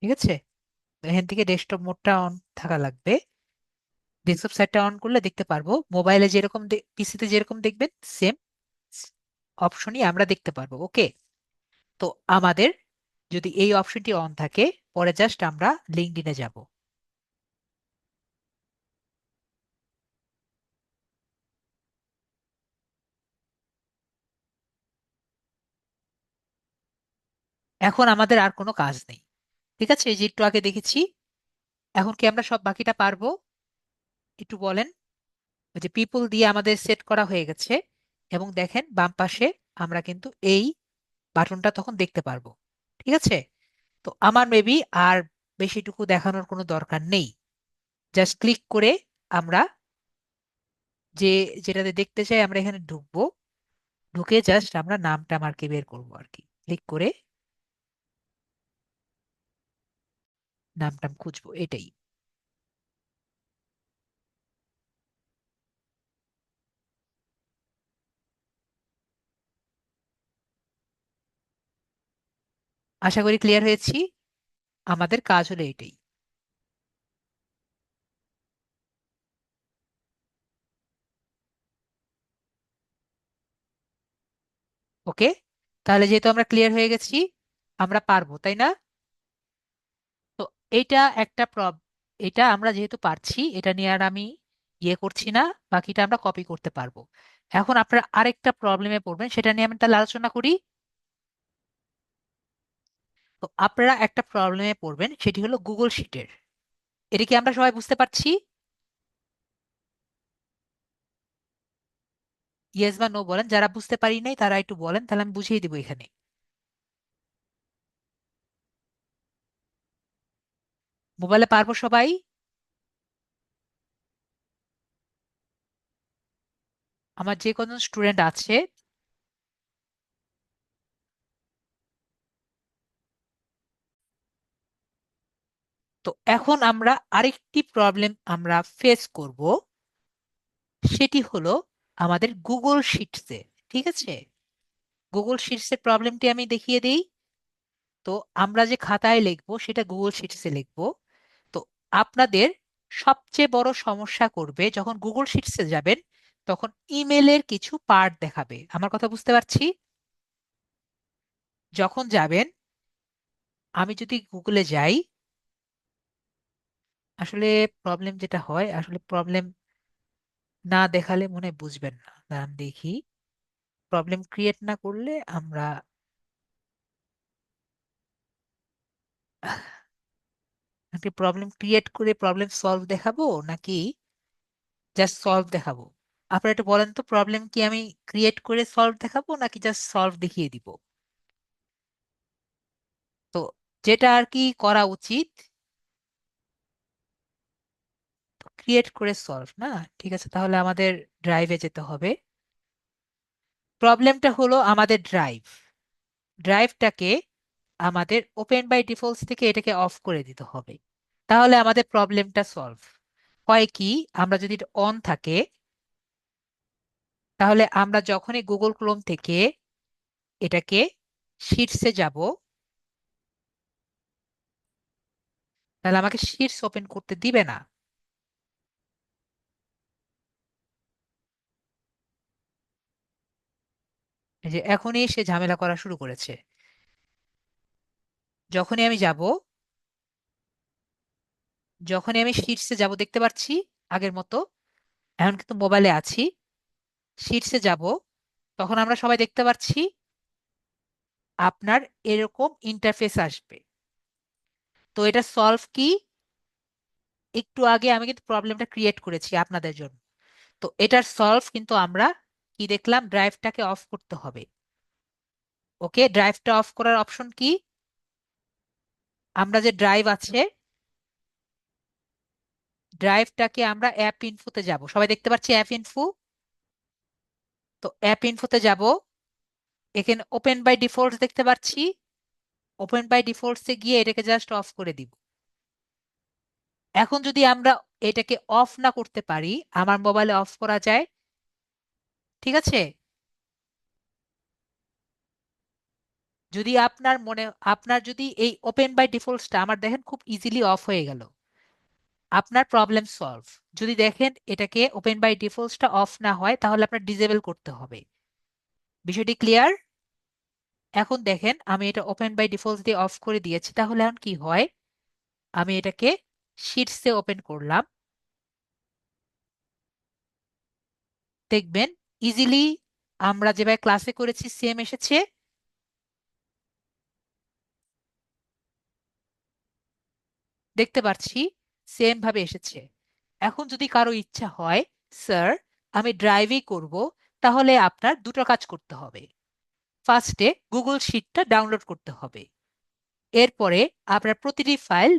ঠিক আছে, তো এখান থেকে ডেস্কটপ মোডটা অন থাকা লাগবে। ডেস্কটপ সাইটটা অন করলে দেখতে পারবো মোবাইলে যেরকম, পিসিতে যেরকম দেখবেন সেম অপশনই আমরা দেখতে পারবো। ওকে, তো আমাদের যদি এই অপশনটি অন থাকে, পরে জাস্ট আমরা লিঙ্কডইনে যাব। এখন আমাদের আর কোনো কাজ নেই। ঠিক আছে, এই যে একটু আগে দেখেছি। এখন কি আমরা সব বাকিটা পারবো? একটু বলেন। ওই যে পিপল দিয়ে আমাদের সেট করা হয়ে গেছে, এবং দেখেন বাম পাশে আমরা কিন্তু এই বাটনটা তখন দেখতে পারবো। ঠিক আছে, তো আমার মেবি আর বেশিটুকু দেখানোর কোনো দরকার নেই। জাস্ট ক্লিক করে আমরা যে যেটাতে দেখতে চাই আমরা এখানে ঢুকবো। ঢুকে জাস্ট আমরা নামটা মার্কে বের করবো আর কি, ক্লিক করে নামটা খুঁজবো, এটাই। আশা করি ক্লিয়ার হয়েছি। আমাদের কাজ হলো এটাই। ওকে, তাহলে যেহেতু আমরা ক্লিয়ার হয়ে গেছি, আমরা পারবো, তাই না? তো এটা একটা এটা আমরা যেহেতু পারছি, এটা নিয়ে আর আমি ইয়ে করছি না। বাকিটা আমরা কপি করতে পারবো। এখন আপনারা আরেকটা প্রবলেমে পড়বেন, সেটা নিয়ে আমি তাহলে আলোচনা করি। তো আপনারা একটা প্রবলেমে পড়বেন, সেটি হলো গুগল শিটের। এটা কি আমরা সবাই বুঝতে পারছি? ইয়েস বা নো বলেন, যারা বুঝতে পারি নাই তারা একটু বলেন, তাহলে আমি বুঝিয়ে দিব এখানে। মোবাইলে পারবো সবাই? আমার যে কজন স্টুডেন্ট আছে, তো এখন আমরা আরেকটি প্রবলেম আমরা ফেস করব। সেটি হলো আমাদের গুগল শিটসে। ঠিক আছে, গুগল শিটসের প্রবলেমটি আমি দেখিয়ে দিই। তো আমরা যে খাতায় লিখবো সেটা গুগল শিটসে লিখবো। তো আপনাদের সবচেয়ে বড় সমস্যা করবে যখন গুগল শিটসে যাবেন, তখন ইমেলের কিছু পার্ট দেখাবে। আমার কথা বুঝতে পারছি? যখন যাবেন, আমি যদি গুগলে যাই, আসলে প্রবলেম যেটা হয়, আসলে প্রবলেম না দেখালে মনে হয় বুঝবেন না। দাঁড়ান দেখি, প্রবলেম ক্রিয়েট না করলে আমরা নাকি প্রবলেম ক্রিয়েট করে প্রবলেম সলভ দেখাবো, নাকি জাস্ট সলভ দেখাবো? আপনারা একটু বলেন তো, প্রবলেম কি আমি ক্রিয়েট করে সলভ দেখাবো নাকি জাস্ট সলভ দেখিয়ে দিব? তো যেটা আর কি করা উচিত, ক্রিয়েট করে সলভ না। ঠিক আছে, তাহলে আমাদের ড্রাইভে যেতে হবে। প্রবলেমটা হলো আমাদের ড্রাইভটাকে আমাদের ওপেন বাই ডিফল্টস থেকে এটাকে অফ করে দিতে হবে, তাহলে আমাদের প্রবলেমটা সলভ হয়। কি, আমরা যদি অন থাকে, তাহলে আমরা যখনই গুগল ক্রোম থেকে এটাকে শিটসে যাব, তাহলে আমাকে শিটস ওপেন করতে দিবে না। এই যে এখনই সে ঝামেলা করা শুরু করেছে। যখনই আমি যাব, যখনই আমি শিটসে যাব, দেখতে পাচ্ছি আগের মতো, এখন কিন্তু মোবাইলে আছি, শিটসে যাব, তখন আমরা সবাই দেখতে পাচ্ছি আপনার এরকম ইন্টারফেস আসবে। তো এটা সলভ কি, একটু আগে আমি কিন্তু প্রবলেমটা ক্রিয়েট করেছি আপনাদের জন্য। তো এটার সলভ কিন্তু আমরা কি দেখলাম, ড্রাইভটাকে অফ করতে হবে। ওকে, ড্রাইভটা অফ করার অপশন কি, আমরা যে ড্রাইভ আছে, ড্রাইভটাকে আমরা অ্যাপ ইনফোতে যাব, সবাই দেখতে পাচ্ছি অ্যাপ ইনফো। তো অ্যাপ ইনফোতে যাব, এখানে ওপেন বাই ডিফল্টস দেখতে পাচ্ছি, ওপেন বাই ডিফল্টসে গিয়ে এটাকে জাস্ট অফ করে দিব। এখন যদি আমরা এটাকে অফ না করতে পারি, আমার মোবাইলে অফ করা যায়, ঠিক আছে? যদি আপনার যদি এই ওপেন বাই ডিফল্টসটা আমার দেখেন খুব ইজিলি অফ হয়ে গেল, আপনার প্রবলেম সলভ। যদি দেখেন এটাকে ওপেন বাই ডিফল্টসটা অফ না হয়, তাহলে আপনার ডিসেবল করতে হবে। বিষয়টি ক্লিয়ার? এখন দেখেন আমি এটা ওপেন বাই ডিফল্টস দিয়ে অফ করে দিয়েছি, তাহলে এখন কি হয়, আমি এটাকে শিটসে ওপেন করলাম, দেখবেন ইজিলি আমরা যেভাবে ক্লাসে করেছি সেম এসেছে। দেখতে পাচ্ছি সেম ভাবে এসেছে। এখন যদি কারো ইচ্ছা হয়, স্যার আমি ড্রাইভই করব, তাহলে আপনার দুটো কাজ করতে হবে। ফার্স্টে গুগল শিটটা ডাউনলোড করতে হবে, এরপরে আপনার প্রতিটি ফাইল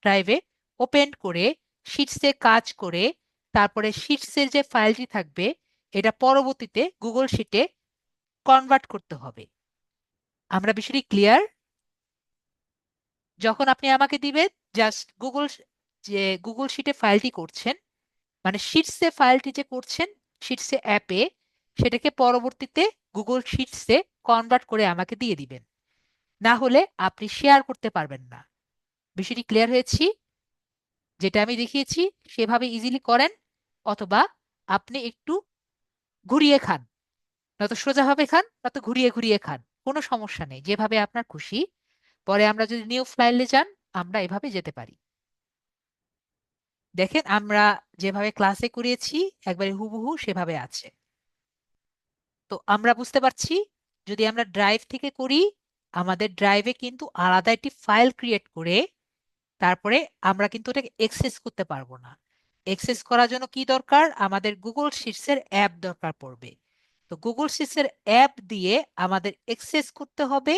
ড্রাইভে ওপেন করে শিটসে কাজ করে, তারপরে শিটসের যে ফাইলটি থাকবে এটা পরবর্তীতে গুগল শিটে কনভার্ট করতে হবে। আমরা বিষয়টি ক্লিয়ার? যখন আপনি আমাকে দিবেন, জাস্ট যে গুগল শিটে ফাইলটি করছেন, মানে শিটসে ফাইলটি যে করছেন শিটসে অ্যাপে, সেটাকে পরবর্তীতে গুগল শিটসে কনভার্ট করে আমাকে দিয়ে দিবেন, না হলে আপনি শেয়ার করতে পারবেন না। বিষয়টি ক্লিয়ার হয়েছি? যেটা আমি দেখিয়েছি সেভাবে ইজিলি করেন, অথবা আপনি একটু ঘুরিয়ে খান, নয়তো সোজাভাবে খান, নয়তো ঘুরিয়ে ঘুরিয়ে খান, কোনো সমস্যা নেই, যেভাবে আপনার খুশি। পরে আমরা যদি নিউ ফাইলে যান, আমরা এভাবে যেতে পারি। দেখেন আমরা যেভাবে ক্লাসে করিয়েছি একবারে হুবহু সেভাবে আছে। তো আমরা বুঝতে পারছি, যদি আমরা ড্রাইভ থেকে করি, আমাদের ড্রাইভে কিন্তু আলাদা একটি ফাইল ক্রিয়েট করে তারপরে আমরা কিন্তু ওটাকে এক্সেস করতে পারবো না। এক্সেস করার জন্য কি দরকার, আমাদের গুগল শিটসের অ্যাপ দরকার পড়বে। তো গুগল শিটসের অ্যাপ দিয়ে আমাদের এক্সেস করতে হবে।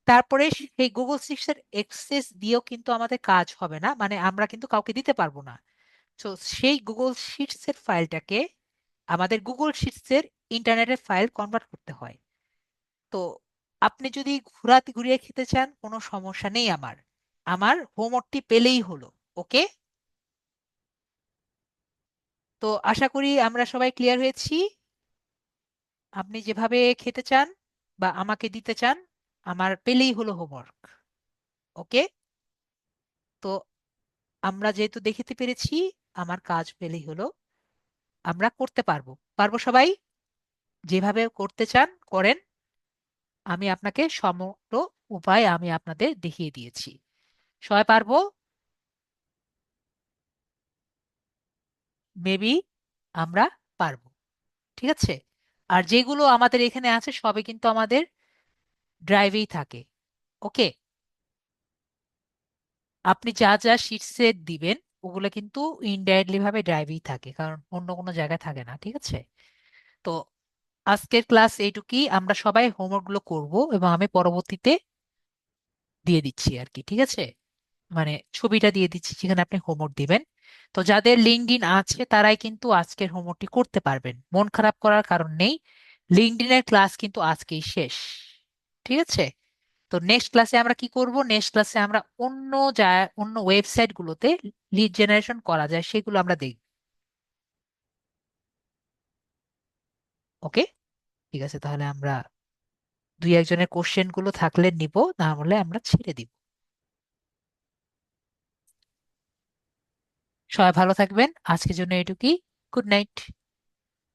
তারপরে সেই গুগল শিটসের এক্সেস দিয়েও কিন্তু আমাদের কাজ হবে না, মানে আমরা কিন্তু কাউকে দিতে পারবো না। তো সেই গুগল শিটসের ফাইলটাকে আমাদের গুগল শিটসের ইন্টারনেটের ফাইল কনভার্ট করতে হয়। তো আপনি যদি ঘুরিয়ে খেতে চান, কোনো সমস্যা নেই, আমার আমার হোমওয়ার্কটি পেলেই হলো। ওকে, তো আশা করি আমরা সবাই ক্লিয়ার হয়েছি। আপনি যেভাবে খেতে চান বা আমাকে দিতে চান, আমার পেলেই হলো হোমওয়ার্ক। ওকে, তো আমরা যেহেতু দেখিতে পেরেছি আমার কাজ পেলেই হলো, আমরা করতে পারবো। পারবো সবাই? যেভাবে করতে চান করেন, আমি আপনাকে সমগ্র উপায় আমি আপনাদের দেখিয়ে দিয়েছি। সবাই পারবো? মেবি আমরা পারবো। ঠিক আছে। আর যেগুলো আমাদের এখানে আছে সবই কিন্তু আমাদের ড্রাইভেই থাকে। ওকে, আপনি যা যা শিট সেট দিবেন ওগুলো কিন্তু ইনডাইরেক্টলি ভাবে ড্রাইভেই থাকে, কারণ অন্য কোনো জায়গায় থাকে না। ঠিক আছে। তো আজকের ক্লাস এইটুকুই, আমরা সবাই হোমওয়ার্ক গুলো করবো এবং আমি পরবর্তীতে দিয়ে দিচ্ছি আর কি। ঠিক আছে, মানে ছবিটা দিয়ে দিচ্ছি যেখানে আপনি হোমওয়ার্ক দিবেন। তো যাদের লিঙ্কডইন আছে তারাই কিন্তু আজকের হোমওয়ার্কটি করতে পারবেন, মন খারাপ করার কারণ নেই। লিঙ্কডইনের ক্লাস কিন্তু আজকেই শেষ। ঠিক আছে। তো নেক্সট ক্লাসে আমরা কি করব, নেক্সট ক্লাসে আমরা অন্য ওয়েবসাইট গুলোতে লিড জেনারেশন করা যায় সেগুলো আমরা দেখব। ওকে, ঠিক আছে, তাহলে আমরা দুই একজনের কোশ্চেন গুলো থাকলে নিব, না হলে আমরা ছেড়ে দিব। সবাই ভালো থাকবেন, আজকের জন্য এটুকুই। Good night.